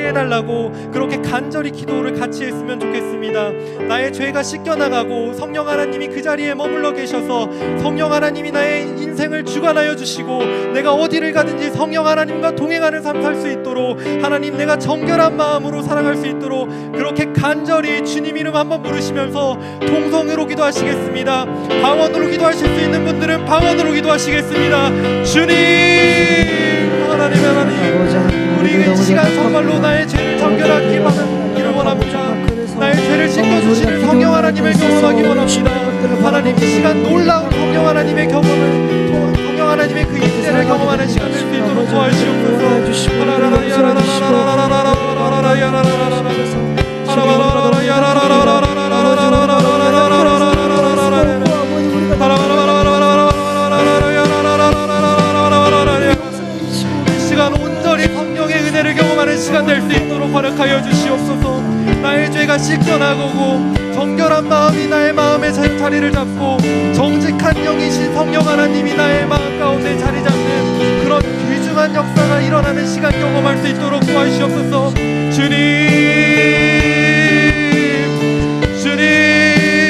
해달라고 그렇게 간절히 기도를 같이 했으면 좋겠습니다. 나의 죄가 씻겨나가고 성령 하나님이 그 자리에 머물러 계셔서 성령 하나님이 나의 인생을 주관하여 주시고 내가 어디를 가든지 성령 하나님과 동행하는 삶 살 수 있도록 하나님 내가 정결한 마음으로 살아갈 수 있도록 그렇게 간절히 주님 이름 한번 부르시면서 통성으로 기도하시겠습니다. 방언으로 기도하실 수 있는 분들은 방언으로 기도하시겠습니다. 주님 하나님 우리 이 시간 정말로 나의 죄를 정결하기 하기를 원합니다. 나의 죄를 씻겨주시는 성령 하나님을 경험하기 원합니다. 하나님 이 시간 놀라운 성령 하나님의 경험을 성령 하나님의 그 임재를 경험하는 시간 될 수 있도록 도와주시옵소서. 은혜를 경험하는 시간 될 수 있도록 허락하여 주시옵소서. 나의 죄가 씻겨나가고 정결한 마음이 나의 마음에 자리를 잡고 정직한 영이신 성령 하나님이 나의 마음 가운데 자리 잡는 그런 귀중한 역사가 일어나는 시간 경험할 수 있도록 도와주시옵소서.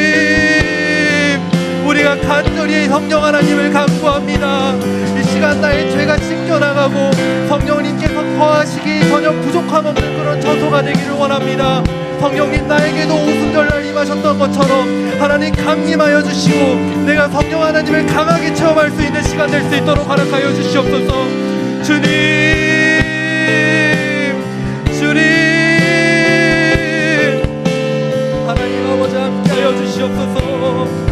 주님 우리가 간절히 성령 하나님을 간구합니다. 이 시간 나의 죄가 씻겨나가고 성령님께서 거하시기 전혀 부족함 없는 그런 저소가 되기를 원합니다. 성령님 나에게도 오순절날 임하셨던 것처럼 하나님 강림하여 주시고 내가 성령 하나님을 강하게 체험할 수 있는 시간 될 수 있도록 허락하여 주시옵소서. 주님 하나님 아버지 함께하여 주시옵소서.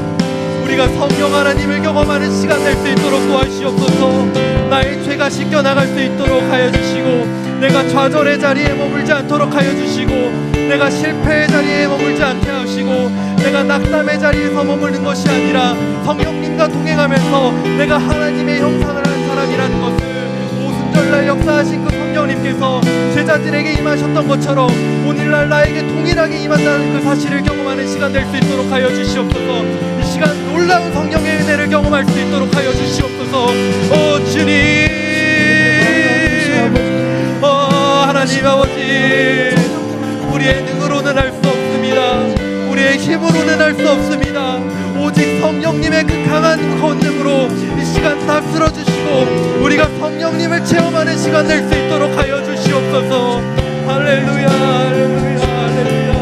우리가 성령 하나님을 경험하는 시간 될 수 있도록 도와주시옵소서. 나의 죄가 씻겨나갈 수 있도록 하여 주시고 내가 좌절의 자리에 머물지 않도록 하여 주시고 내가 실패의 자리에 머물지 않게 하시고 내가 낙담의 자리에서 머무는 것이 아니라 성령님과 동행하면서 내가 하나님의 형상을 한 사람이라는 것을 오순절날 역사하신 그 성령님께서 제자들에게 임하셨던 것처럼 오늘날 나에게 동일하게 임한다는 그 사실을 경험하는 시간 될 수 있도록 하여 주시옵소서. 이 시간 놀라운 성령의 은혜를 경험할 수 있도록 하여 주시옵소서. 주님 하나님 아버지 우리의 능으로는 할 수 없습니다. 우리의 힘으로는 할 수 없습니다. 오직 성령님의 그 강한 권능으로 이 시간 다스려 주시고 우리가 성령님을 체험하는 시간 될 수 있도록 하여 주시옵소서. 할렐루야 할렐루야 할렐루야.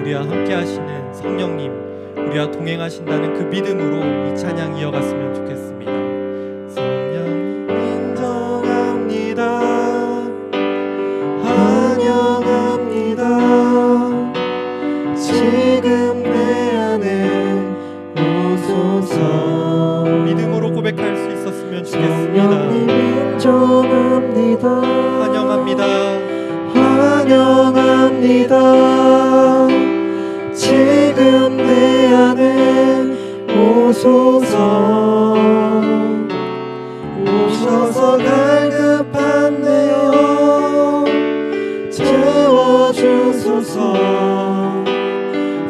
우리와 함께 하시는 성령님, 우리와 동행하신다는 그 믿음으로 이 찬양 이어갔으면 좋겠습니다. 성령님 인정합니다. 환영합니다. 지금 내 안에 오소서. 믿음으로 고백할 수 있었으면 좋겠습니다. 성령님 인정합니다. 환영합니다. 환영합니다. 지금 내 안에 오소서. 오셔서 갈급한 내 영 채워주소서.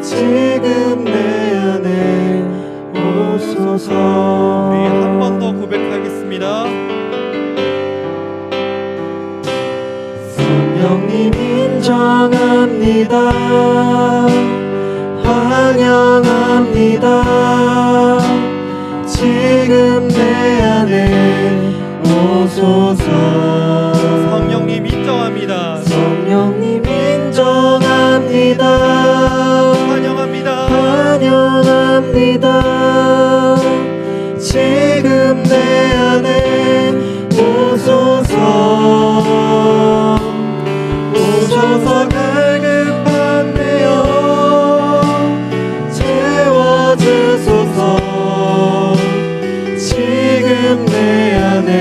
지금 내 안에 오소서. 우리 한 번 더 고백하겠습니다. 성령님 인정합니다. 환영합니다. 지금 내 안에 오소서. 성령님 인정합니다. 성령님 인정합니다. 환영합니다. 환영합니다. 지금 내 안에 오소서. 오셔서 갈급한 내 영 채워주소서. 지금 내 안에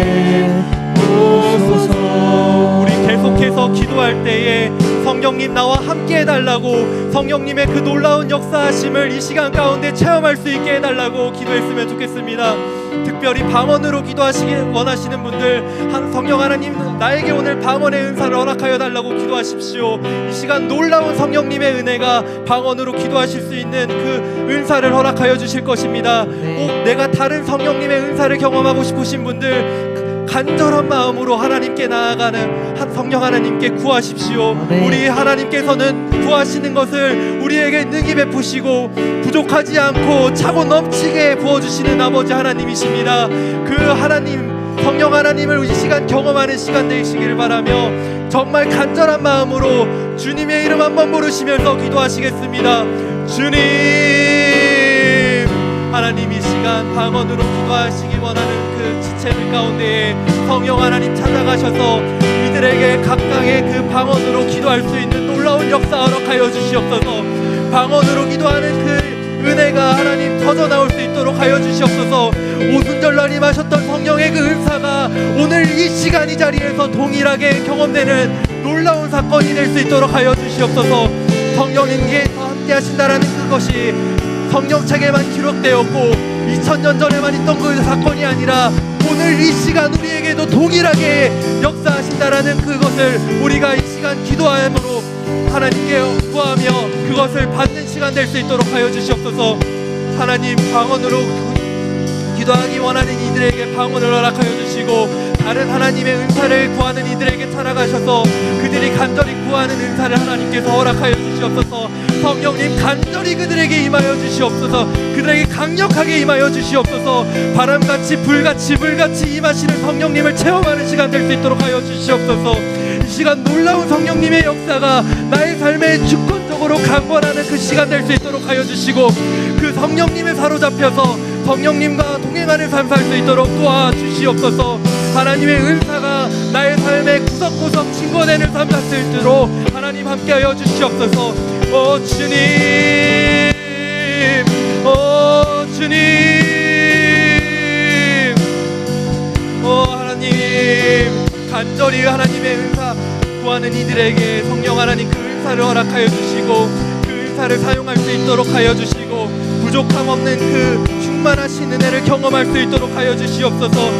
오소서. 우리 계속해서 기도할 때에 성령 성령님 나와 함께 해달라고, 성령님의 그 놀라운 역사하심을 이 시간 가운데 체험할 수 있게 해달라고 기도했으면 좋겠습니다. 특별히 방언으로 기도하시기 원하시는 분들, 성령 하나님 나에게 오늘 방언의 은사를 허락하여 달라고 기도하십시오. 이 시간 놀라운 성령님의 은혜가 방언으로 기도하실 수 있는 그 은사를 허락하여 주실 것입니다. 꼭 내가 다른 성령님의 은사를 경험하고 싶으신 분들, 간절한 마음으로 하나님께 나아가는 성령 하나님께 구하십시오. 우리 하나님께서는 구하시는 것을 우리에게 능히 베푸시고 부족하지 않고 차고 넘치게 부어주시는 아버지 하나님이십니다. 그 하나님, 성령 하나님을 이 시간 경험하는 시간 되시기를 바라며 정말 간절한 마음으로 주님의 이름 한번 부르시면서 기도하시겠습니다. 주님, 하나님 이 시간 방언으로 기도하시기 원하는 그 지체들 가운데에 성령 하나님 찾아가셔서 이들에게 각각의 그 방언으로 기도할 수 있는 놀라운 역사 허락하여 주시옵소서. 방언으로 기도하는 그 은혜가 하나님 터져나올 수 있도록 하여 주시옵소서. 오순절날 임하셨던 성령의 그 은사가 오늘 이 시간 이 자리에서 동일하게 경험되는 놀라운 사건이 될 수 있도록 하여 주시옵소서. 성령님께서 함께 하신다라는 그것이 성령책에만 기록되었고 2000년 전에만 있던 그 사건이 아니라 오늘 이 시간 우리에게도 동일하게 역사하신다라는 그것을 우리가 이 시간 기도함으로 하나님께 구하며 그것을 받는 시간 될 수 있도록 하여 주시옵소서. 하나님, 방언으로 기도하기 원하는 이들에게 방언을 허락하여 주시고 다른 하나님의 은사를 구하는 이들에게 찾아가셔서 그들이 간절히 구하는 은사를 하나님께서 허락하여 주시옵소서. 성령님, 간절히 그들에게 임하여 주시옵소서. 그들에게 강력하게 임하여 주시옵소서. 바람같이 불같이 임하시는 성령님을 체험하는 시간 될 수 있도록 하여 주시옵소서. 이 시간 놀라운 성령님의 역사가 나의 삶에 주권적으로 강권하는 그 시간 될 수 있도록 하여 주시고 그 성령님에 사로잡혀서 성령님과 동행하는 삶 살 수 있도록 도와주시옵소서. 하나님의 은사가 나의 삶에 구석구석 증거되는 삶 살 수 있도록 하나님 함께하여 주시옵소서. 오 주님, 오 주님, 오 하나님, 간절히 하나님의 은사 구하는 이들에게 성령 하나님 그 은사를 허락하여 주시고 그 은사를 사용할 수 있도록 하여 주시고 부족함 없는 그 충만하신 은혜를 경험할 수 있도록 하여 주시옵소서.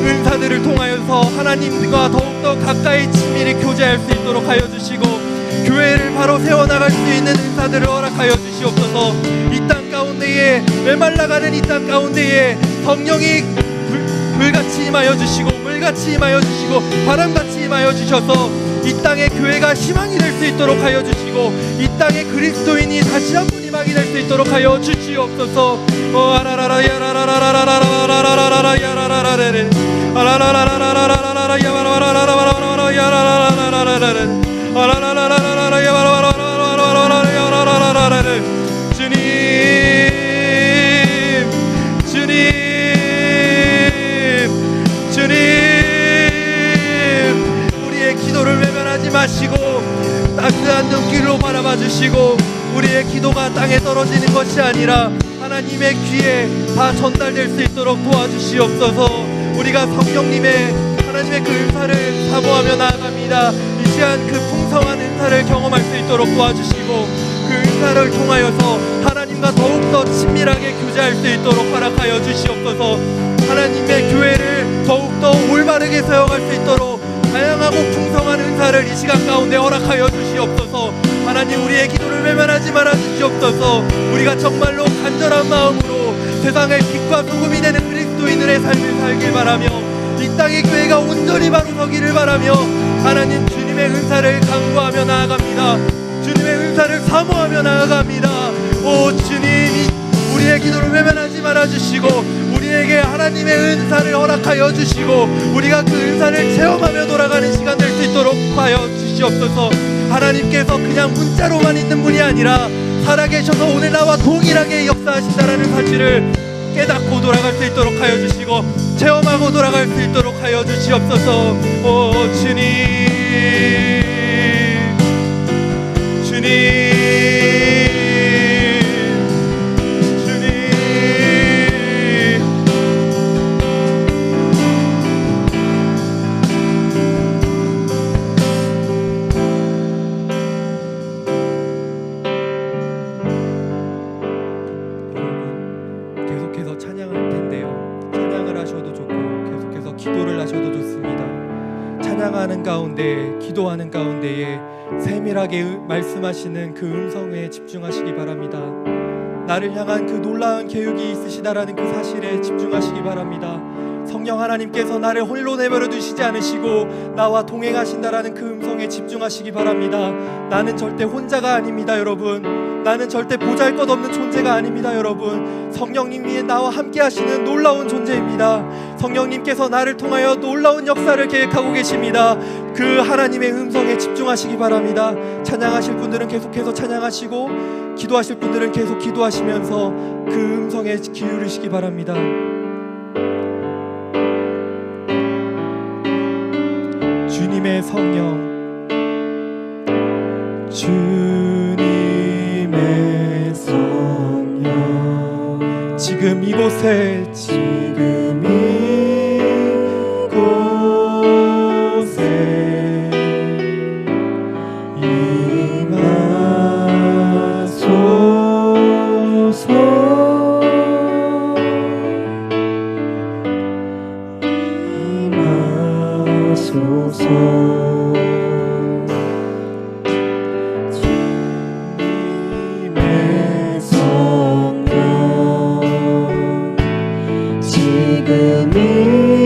은사들을 통하여서 하나님과 더욱더 가까이 친밀히 교제할 수 있도록 하여 주시고 교회를 바로 세워나갈 수 있는 은사들을 허락하여 주시옵소서. 이 땅 가운데에 메말라가는 이 땅 가운데에 성령이 불같이 임하여 주시고 물같이 임하여 주시고 바람같이 임하여 주셔서 이 땅의 교회가 희망이 될 수 있도록 하여 주시고 이 땅의 그리스도인이 다시 한번 희망이 될 수 있도록 하여 주시옵소서. 아라라라 야라라라라라라라라라라 야라라라레 아라라라라라라라라 야라라라라라라라 야라라라라라라 아라라라라라라 야라라라라라라라라라라라라라 주님, 주님, 주님, 우리의 기도를 외면하지 마시고 따뜻한 눈길로 바라봐 주시고 우리의 기도가 땅에 떨어지는 것이 아니라 하나님의 귀에 다 전달될 수 있도록 도와주시옵소서. 우리가 성령님의 하나님의 그 은사를 사모하며 나아갑니다. 이 시간 그 풍성한 은사를 경험할 수 있도록 도와주시고 그 은사를 통하여서 하나님과 더욱더 친밀하게 교제할 수 있도록 허락하여 주시옵소서. 하나님의 교회를 더욱더 올바르게 사용할 수 있도록 다양하고 풍성한 은사를 이 시간 가운데 허락하여 주시옵소서. 하나님, 우리의 기도를 외면하지 말아 주시옵소서. 우리가 정말로 간절한 마음으로 세상의 빛과 소금이 되는 그리스도인들의 삶을 살길 바라며 이 땅의 교회가 온전히 바로 서기를 바라며 하나님 주님의 은사를 간구하며 나아갑니다. 주님의 은사를 사모하며 나아갑니다. 오 주님, 우리의 기도를 외면하지 말아 주시고 우리에게 하나님의 은사를 허락하여 주시고 우리가 그 은사를 체험하며 돌아가는 시간 될 수 있도록 하여 주시옵소서. 하나님께서 그냥 문자로만 있는 분이 아니라 살아계셔서 오늘 나와 동일하게 역사하신다라는 사실을 깨닫고 돌아갈 수 있도록 하여 주시고 체험하고 돌아갈 수 있도록 하여 주시옵소서. 오 주님, 주님, 기도를 하셔도 좋습니다. 찬양하는 가운데, 기도하는 가운데에 세밀하게 말씀하시는 그 음성에 집중하시기 바랍니다. 나를 향한 그 놀라운 계획이 있으시다라는 그 사실에 집중하시기 바랍니다. 성령 하나님께서 나를 홀로 내버려 두시지 않으시고 나와 동행하신다라는 그 음성에 집중하시기 바랍니다. 나는 절대 혼자가 아닙니다, 여러분. 나는 절대 보잘것없는 존재가 아닙니다, 여러분. 성령님이 나와 함께 하시는 놀라운 존재입니다. 성령님께서 나를 통하여 놀라운 역사를 계획하고 계십니다. 그 하나님의 음성에 집중하시기 바랍니다. 찬양하실 분들은 계속해서 찬양하시고, 기도하실 분들은 계속 기도하시면서 그 음성에 기울이시기 바랍니다. 주님의 성령, 주님의 성령, 지금 이곳에, 지금 이곳에 임하소서. 주님의 성령, 지금 이곳에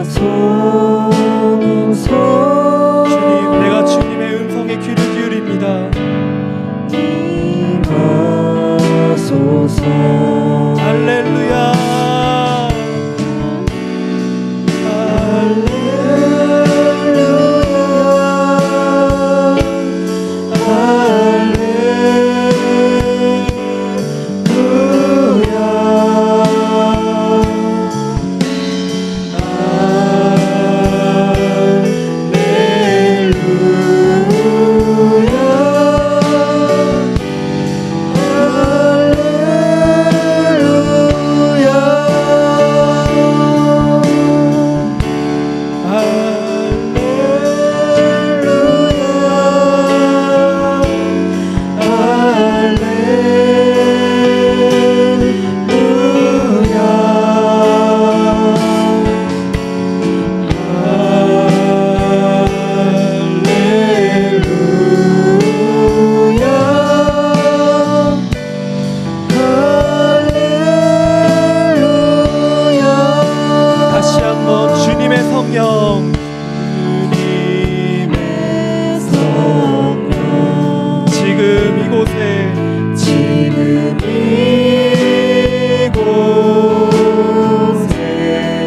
임하소서. 주님, 내가 주님의 음성에 귀를 기울입니다. 임하소서. 할렐루야.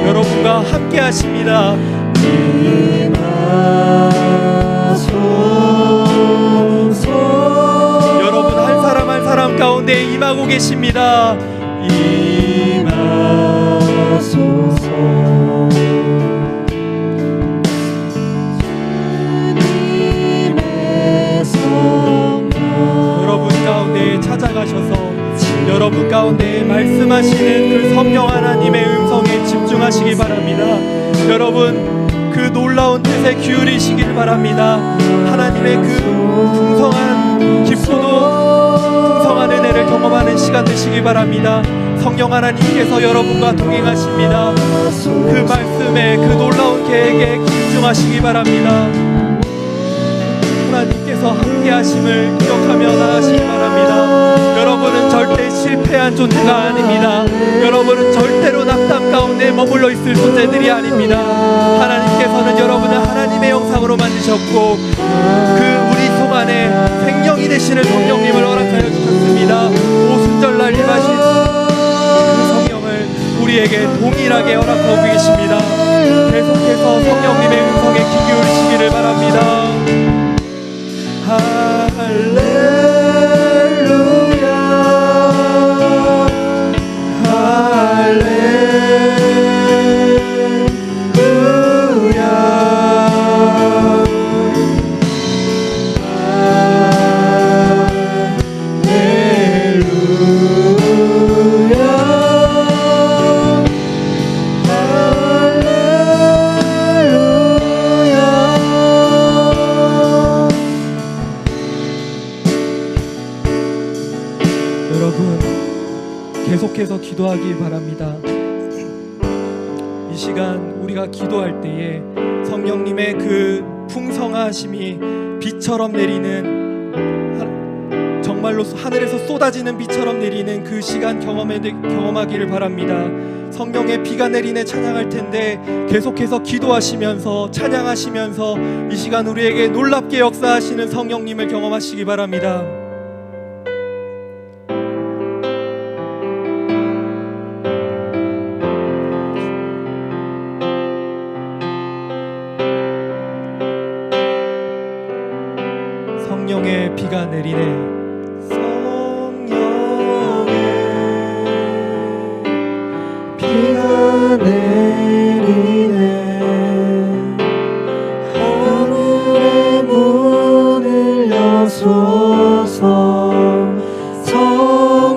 여러분과 함께 하십니다. 여러분 한 사람 한 사람 가운데 임하고 계십니다. 임하소서. 여러분 가운데 찾아가셔서 여러분 가운데 말씀하시는 그 성령 하나님의 음성에 집중하시기 바랍니다. 여러분 그 놀라운 뜻에 기울이시길 바랍니다. 하나님의 그 풍성한 깊고도 풍성한 은혜를 경험하는 시간 되시기 바랍니다. 성령 하나님께서 여러분과 동행하십니다. 그 말씀에, 그 놀라운 계획에 집중하시기 바랍니다. 하나님께서 함께 하심을 기억하며 나가시기 바랍니다. 여러분은 절대 실패한 존재가 아닙니다. 여러분은 절대로 낙담 가운데 머물러 있을 존재들이 아닙니다. 하나님께서는 여러분을 하나님의 영상으로 만드셨고 그 우리 속 안에 생명이 되시는 성령님을 허락하여 주셨습니다. 오순절날 임하신 그 성령을 우리에게 동일하게 허락하고 계십니다. 계속해서 성령님의 음성에 귀 기울이시기를 바랍니다. 할렐루야, 할렐루야, 할렐루야.
계속해서 기도하길 바랍니다. 이 시간 우리가 기도할 때에 성령님의 그 풍성하심이 비처럼 내리는, 정말로 하늘에서 쏟아지는 비처럼 내리는 그 시간 경험하기를 바랍니다. 성령의 비가 내리네 찬양할 텐데 계속해서 기도하시면서 찬양하시면서 이 시간 우리에게 놀랍게 역사하시는 성령님을 경험하시기 바랍니다. 성령의 비가 내리네.
비가 내리네. 하늘의 문을 여소서. 성령의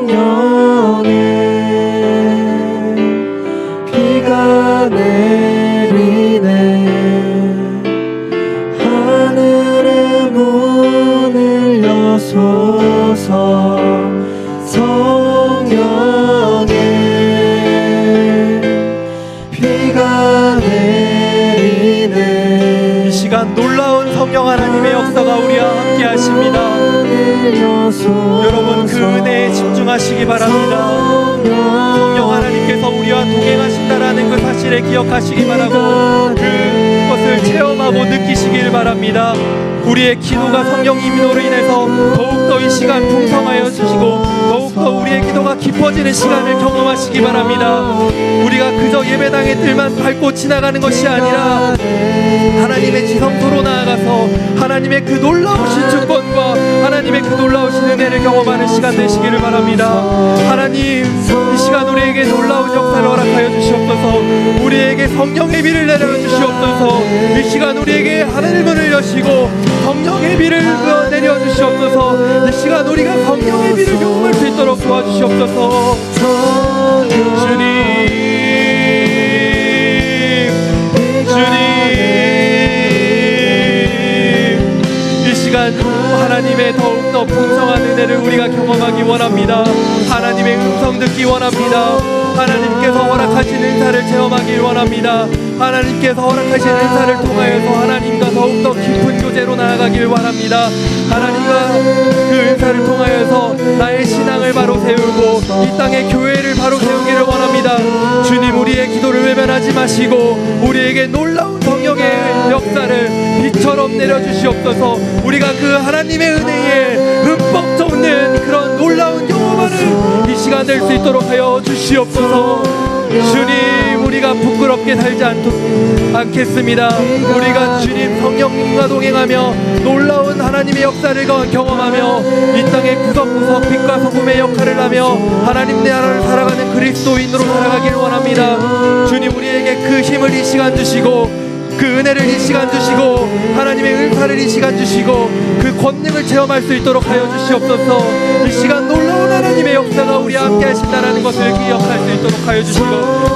비가 내리네. 하늘의 문을 여소서. 성령의 비가 내리네.
이 시간 놀라운 성령 하나님의 역사가 우리와 함께 하십니다. 여러분 그 은혜에 집중하시기 바랍니다. 성령 하나님께서 우리와 동행하신다라는 그 사실을 기억하시기 바라고 그것을 체험하고 느끼시길 바랍니다. 우리의 기도가 성령님으로 인해서 더욱더 이 시간 풍성하여 주시고 더욱더 우리의 기도가 깊어지는 시간을 경험하시기 바랍니다. 우리가 그저 예배당의 들만 밟고 지나가는 것이 아니라 하나님의 지성소로 나아가서 하나님의 그 놀라우신 주권과 하나님의 그 놀라우신 은혜를 경험하는 시간 되시기를 바랍니다. 하나님 이 시간 우리에게 놀라운 역사를 허락하여 주시옵소서. 우리에게 성령의 비를 내려주시옵소서. 이 시간 우리에게 하늘의 문을 여시고 성령의 비를 내려주시옵소서. 이 시간 우리가 성령의 비를 경험할 수 있도록 도와주시옵소서. 주님 이 시간 하나님의 더욱더 풍성한 은혜를 우리가 경험하기 원합니다. 하나님의 음성 듣기 원합니다. 하나님께서 허락하신 은사를 체험하기 원합니다. 하나님께서 허락하신 은사를 통하여서 하나님과 더욱더 깊은 교제로 나아가길 원합니다. 하나님과 그 은사를 통하여서 나의 신앙을 바로 세우고 이 땅의 교회를 바로 세우기를 원합니다. 주님 우리의 기도를 외면하지 마시고 우리에게 놀라운 성령의 역사를 비처럼 내려주시옵소서. 우리가 그 하나님의 은혜에 흠뻑 젖는 그런 놀라운 경험을 이 시간 될 수 있도록 하여 주시옵소서. 주님 우리가 부끄럽게 살지 않겠습니다. 우리가 주님 성령님과 동행하며 놀라운 하나님의 역사를 경험하며 이 땅의 구석구석 빛과 소금의 역할을 하며 하나님 나라를 살아가는 그리스도인으로 살아가기를 원합니다. 주님 우리에게 그 힘을 이 시간 주시고 그 은혜를 이 시간 주시고 하나님의 은사를 이 시간 주시고 그 권능을 체험할 수 있도록 하여 주시옵소서. 이 시간 놀라운 하나님의 역사가 우리와 함께 하신다라는 것을 기억할 수 있도록 하여 주시고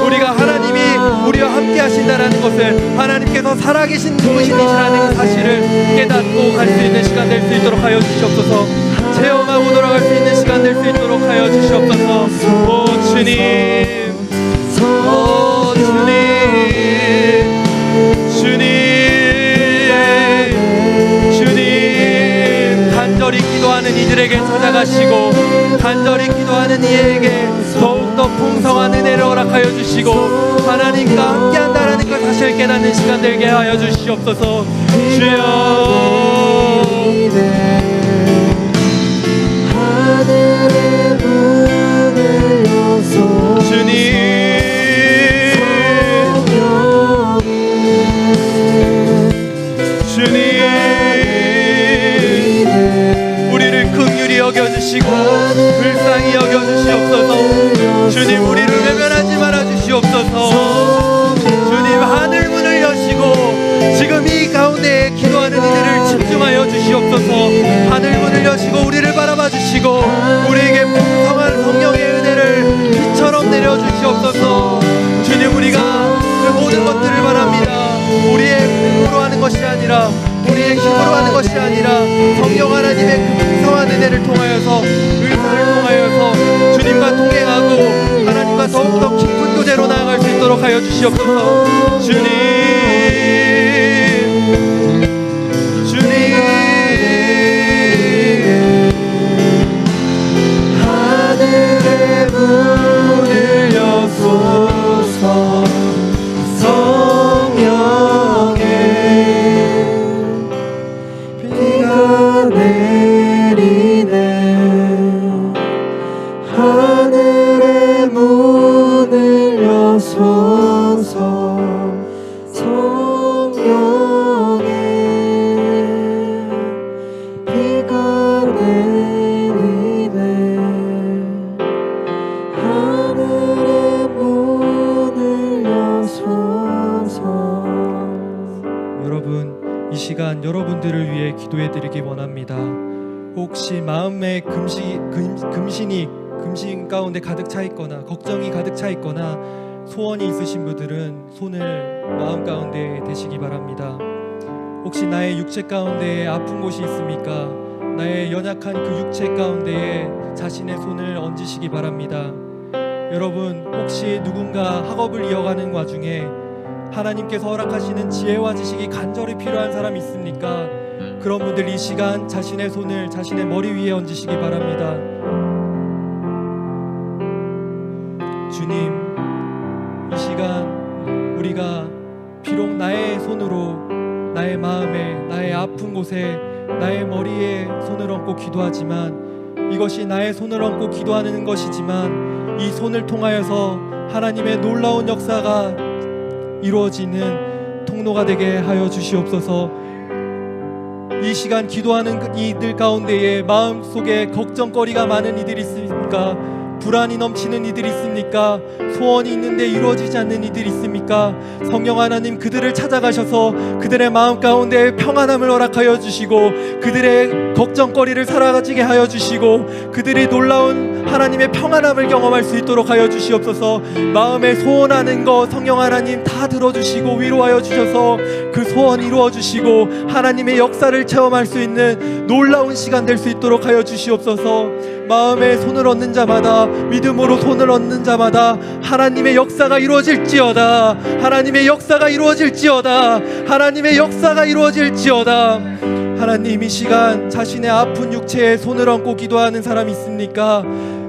우리가 하나님이 우리와 함께 하신다라는 것을 하나님께서 살아계신 분이시라는 사실을 깨닫고 갈 수 있는 시간 될 수 있도록 하여 주시옵소서. 체험하고 돌아갈 수 있는 시간 될 수 있도록 하여 주시옵소서. 오 주님 오 주님 주님 간절히 기도하는 이들에게 찾아가시고 간절히 기도하는 이에게 더욱더 풍성한 은혜를 허락하여 주시고 하나님과 함께한다라는 걸 사실 깨닫는 시간 되게 하여 주시옵소서. 주여
하늘의 문을 여소서.
주님 주님 우리를 긍휼히 여겨주시고 불쌍히 여겨주시옵소서. 주님 우리를 외면하지 말아주시옵소서. 주님 하늘 문을 여시고 지금 이 가운데 기도하는 이들을 집중하여 주시옵소서. 하늘 문을 여시고 우리를 바라봐 주시고 우리에게 풍성한 성령의 은혜를 비처럼 내려주시옵소서. 주님 우리가 그 모든 것들을 바랍니다. 우리의 능으로 하는 것이 아니라 우리의 힘으로 하는 것이 아니라 성령 하나님의 그 풍성한 은혜를 통하여서 의사를 통하여서 주님과 동행하고 허락하여 주시옵소서. 주님, 주님,
하늘의 문을 여소서. 성령의 비가 내리네. 하늘의 문을 여소서. 성령의 비가 내리네. 하늘의 문을 여소서.
여러분, 이 시간 여러분들을 위해 기도해 드리기 원합니다. 혹시 마음에 금신 가운데 가득 차 있거나 걱정이 가득 차 있거나 소원이 있으신 분들은 손을 마음 가운데 대시기 바랍니다. 혹시 나의 육체 가운데 아픈 곳이 있습니까? 나의 연약한 그 육체 가운데에 자신의 손을 얹으시기 바랍니다. 여러분, 혹시 누군가 학업을 이어가는 와중에 하나님께서 허락하시는 지혜와 지식이 간절히 필요한 사람이 있습니까? 그런 분들 이 시간 자신의 손을 자신의 머리 위에 얹으시기 바랍니다. 주님, 이 시간 우리가 비록 나의 손으로 나의 마음에, 나의 아픈 곳에, 나의 머리에 손을 얹고 기도하지만 이것이 나의 손을 얹고 기도하는 것이지만 이 손을 통하여서 하나님의 놀라운 역사가 이루어지는 통로가 되게 하여 주시옵소서. 이 시간 기도하는 이들 가운데에 마음속에 걱정거리가 많은 이들이 있습니까? 불안이 넘치는 이들이 있습니까? 소원이 있는데 이루어지지 않는 이들이 있습니까? 성령 하나님, 그들을 찾아가셔서 그들의 마음 가운데 평안함을 허락하여 주시고 그들의 걱정거리를 사라지게 하여 주시고 그들이 놀라운 하나님의 평안함을 경험할 수 있도록 하여 주시옵소서. 마음에 소원하는 것 성령 하나님 다 들어주시고 위로하여 주셔서 그 소원 이루어 주시고 하나님의 역사를 체험할 수 있는 놀라운 시간 될 수 있도록 하여 주시옵소서. 마음에 손을 얹는 자마다, 믿음으로 손을 얹는 자마다 하나님의 역사가 이루어질지어다. 하나님의 역사가 이루어질지어다. 하나님의 역사가 이루어질지어다. 하나님, 이 시간 자신의 아픈 육체에 손을 얹고 기도하는 사람이 있습니까?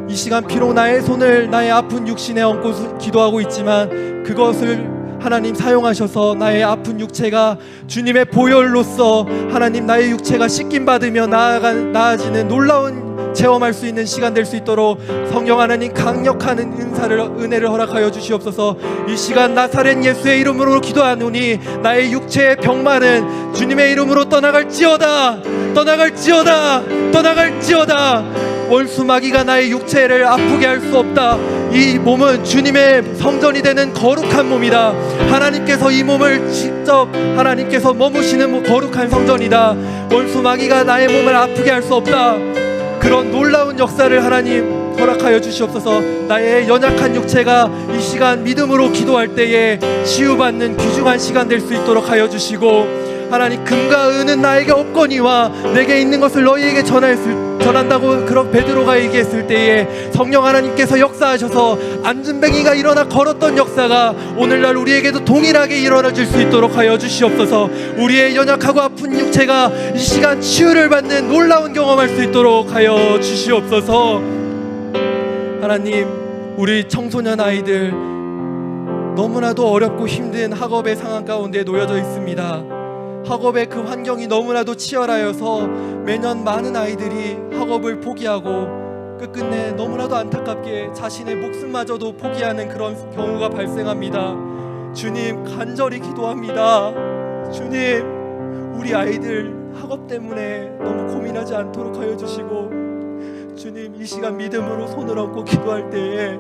이 시간 비록 나의 손을 나의 아픈 육신에 얹고 기도하고 있지만 그것을 하나님 사용하셔서 나의 아픈 육체가 주님의 보혈로서 하나님 나의 육체가 씻김 받으며 나아지는 놀라운 체험할 수 있는 시간 될 수 있도록 성령 하나님 강력한 은혜를 허락하여 주시옵소서. 이 시간 나사렛 예수의 이름으로 기도하노니 나의 육체의 병만은 주님의 이름으로 떠나갈지어다. 떠나갈지어다. 떠나갈지어다. 원수 마귀가 나의 육체를 아프게 할 수 없다. 이 몸은 주님의 성전이 되는 거룩한 몸이다. 하나님께서 이 몸을 직접 하나님께서 머무시는 거룩한 성전이다. 원수 마귀가 나의 몸을 아프게 할 수 없다. 그런 놀라운 역사를 하나님 허락하여 주시옵소서. 나의 연약한 육체가 이 시간 믿음으로 기도할 때에 치유받는 귀중한 시간 될 수 있도록 하여 주시고 하나님, 금과 은은 나에게 없거니와 내게 있는 것을 너희에게 전한다고 그런 베드로가 얘기했을 때에 성령 하나님께서 역사하셔서 안진뱅이가 일어나 걸었던 역사가 오늘날 우리에게도 동일하게 일어나질 수 있도록 하여 주시옵소서. 우리의 연약하고 아픈 육체가 이 시간 치유를 받는 놀라운 경험할 수 있도록 하여 주시옵소서. 하나님, 우리 청소년 아이들 너무나도 어렵고 힘든 학업의 상황 가운데 놓여져 있습니다. 학업의 그 환경이 너무나도 치열하여서 매년 많은 아이들이 학업을 포기하고 끝끝내 너무나도 안타깝게 자신의 목숨마저도 포기하는 그런 경우가 발생합니다. 주님, 간절히 기도합니다. 주님, 우리 아이들 학업 때문에 너무 고민하지 않도록 하여 주시고 주님, 이 시간 믿음으로 손을 얹고 기도할 때에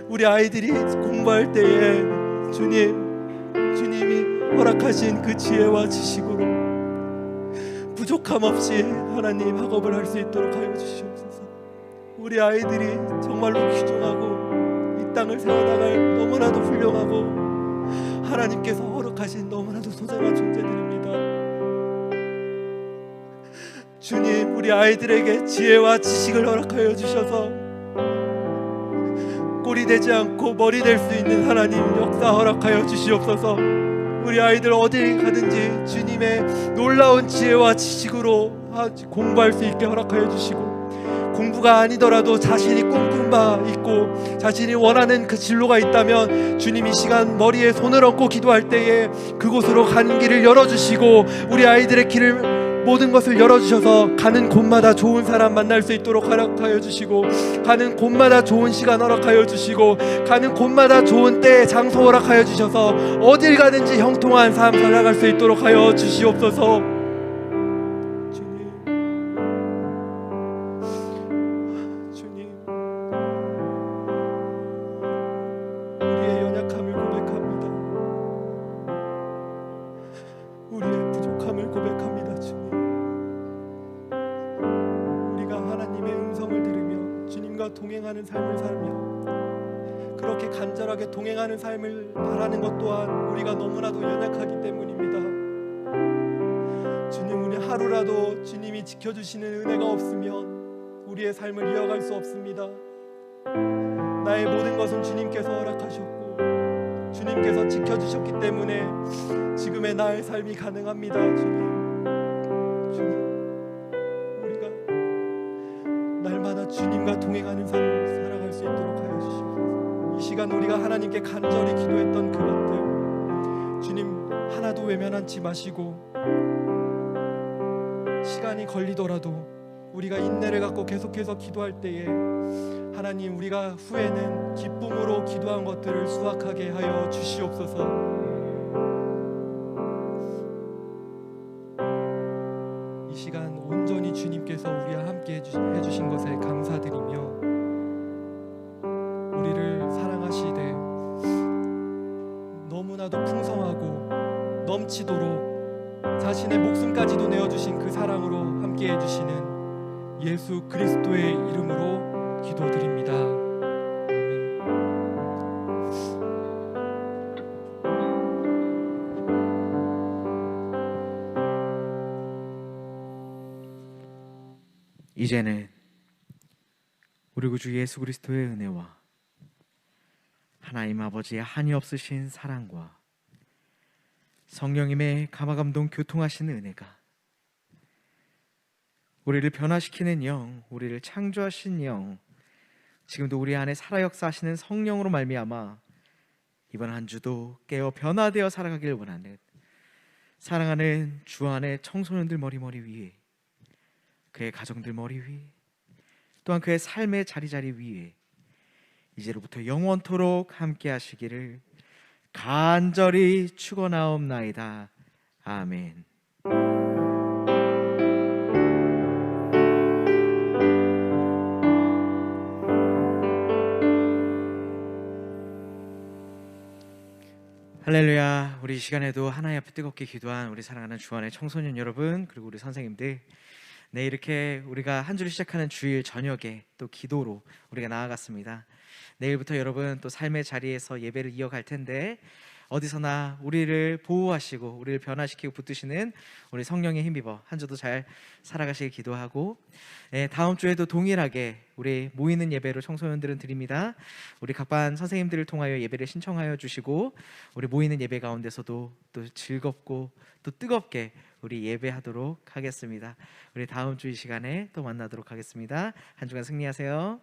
우리 아이들이 공부할 때에 주님이 허락하신 그 지혜와 지식으로 부족함 없이 하나님 학업을 할 수 있도록 하여 주시옵소서. 우리 아이들이 정말로 귀중하고 이 땅을 세워나갈 너무나도 훌륭하고 하나님께서 허락하신 너무나도 소중한 존재들입니다. 주님, 우리 아이들에게 지혜와 지식을 허락하여 주셔서 꼴이 되지 않고 머리 될 수 있는 하나님 역사 허락하여 주시옵소서. 우리 아이들 어딜 가든지 주님의 놀라운 지혜와 지식으로 공부할 수 있게 허락하여 주시고, 공부가 아니더라도 자신이 꿈꾼 바 있고 자신이 원하는 그 진로가 있다면 주님 이 시간 머리에 손을 얹고 기도할 때에 그곳으로 가는 길을 열어주시고, 우리 아이들의 길을 모든 것을 열어주셔서 가는 곳마다 좋은 사람 만날 수 있도록 허락하여 주시고, 가는 곳마다 좋은 시간 허락하여 주시고, 가는 곳마다 좋은 때 장소 허락하여 주셔서 어딜 가든지 형통한 삶 살아갈 수 있도록 하여 주시옵소서. 주님, 우리의 연약함을 고백합니다. 우리의 부족함을 고백합니다. 주님, 하나님의 음성을 들으며 주님과 동행하는 삶을 살며 그렇게 간절하게 동행하는 삶을 바라는 것 또한 우리가 너무나도 연약하기 때문입니다. 주님, 우리 하루라도 주님이 지켜주시는 은혜가 없으면 우리의 삶을 이어갈 수 없습니다. 나의 모든 것은 주님께서 허락하셨고 주님께서 지켜주셨기 때문에 지금의 나의 삶이 가능합니다. 주님, 날마다 주님과 동행하는 삶을 살아갈 수 있도록 하여 주시옵소서. 이 시간 우리가 하나님께 간절히 기도했던 그것들 주님 하나도 외면하지 마시고, 시간이 걸리더라도 우리가 인내를 갖고 계속해서 기도할 때에 하나님 우리가 후에는 기쁨으로 기도한 것들을 수확하게 하여 주시옵소서. 이 시간 온전히 주님께서 우리와 함께 해주신 것에 감사드리며, 우리를 사랑하시되 너무나도 풍성하고 넘치도록 자신의 목숨까지도 내어주신 그 사랑으로 함께 해주시는 예수 그리스도의 이름으로 기도드립니다.
이제는 우리 구주 예수 그리스도의 은혜와 하나님 아버지의 한이 없으신 사랑과 성령님의 감화감동 교통하시는 은혜가 우리를 변화시키는 영, 우리를 창조하신 영, 지금도 우리 안에 살아 역사하시는 성령으로 말미암아 이번 한 주도 깨어 변화되어 살아가길 원하는 사랑하는 주 안의 청소년들 머리 위에, 그의 가정들 머리 위에, 또한 그의 삶의 자리 위에 이제로부터 영원토록 함께 하시기를 간절히 축원하옵나이다. 아멘. 할렐루야. 우리 이 시간에도 하나님 앞에 뜨겁게 기도한 우리 사랑하는 주 안의 청소년 여러분, 그리고 우리 선생님들, 네, 이렇게 우리가 한 주를 시작하는 주일 저녁에 또 기도로 우리가 나아갔습니다. 내일부터 여러분 또 삶의 자리에서 예배를 이어갈 텐데, 어디서나 우리를 보호하시고 우리를 변화시키고 붙드시는 우리 성령의 힘입어 한 주도 잘 살아가시길 기도하고, 네, 다음 주에도 동일하게 우리 모이는 예배로 청소년들은 드립니다. 우리 각반 선생님들을 통하여 예배를 신청하여 주시고, 우리 모이는 예배 가운데서도 또 즐겁고 또 뜨겁게 우리 예배하도록 하겠습니다. 우리 다음 주 이 시간에 또 만나도록 하겠습니다. 한 주간 승리하세요.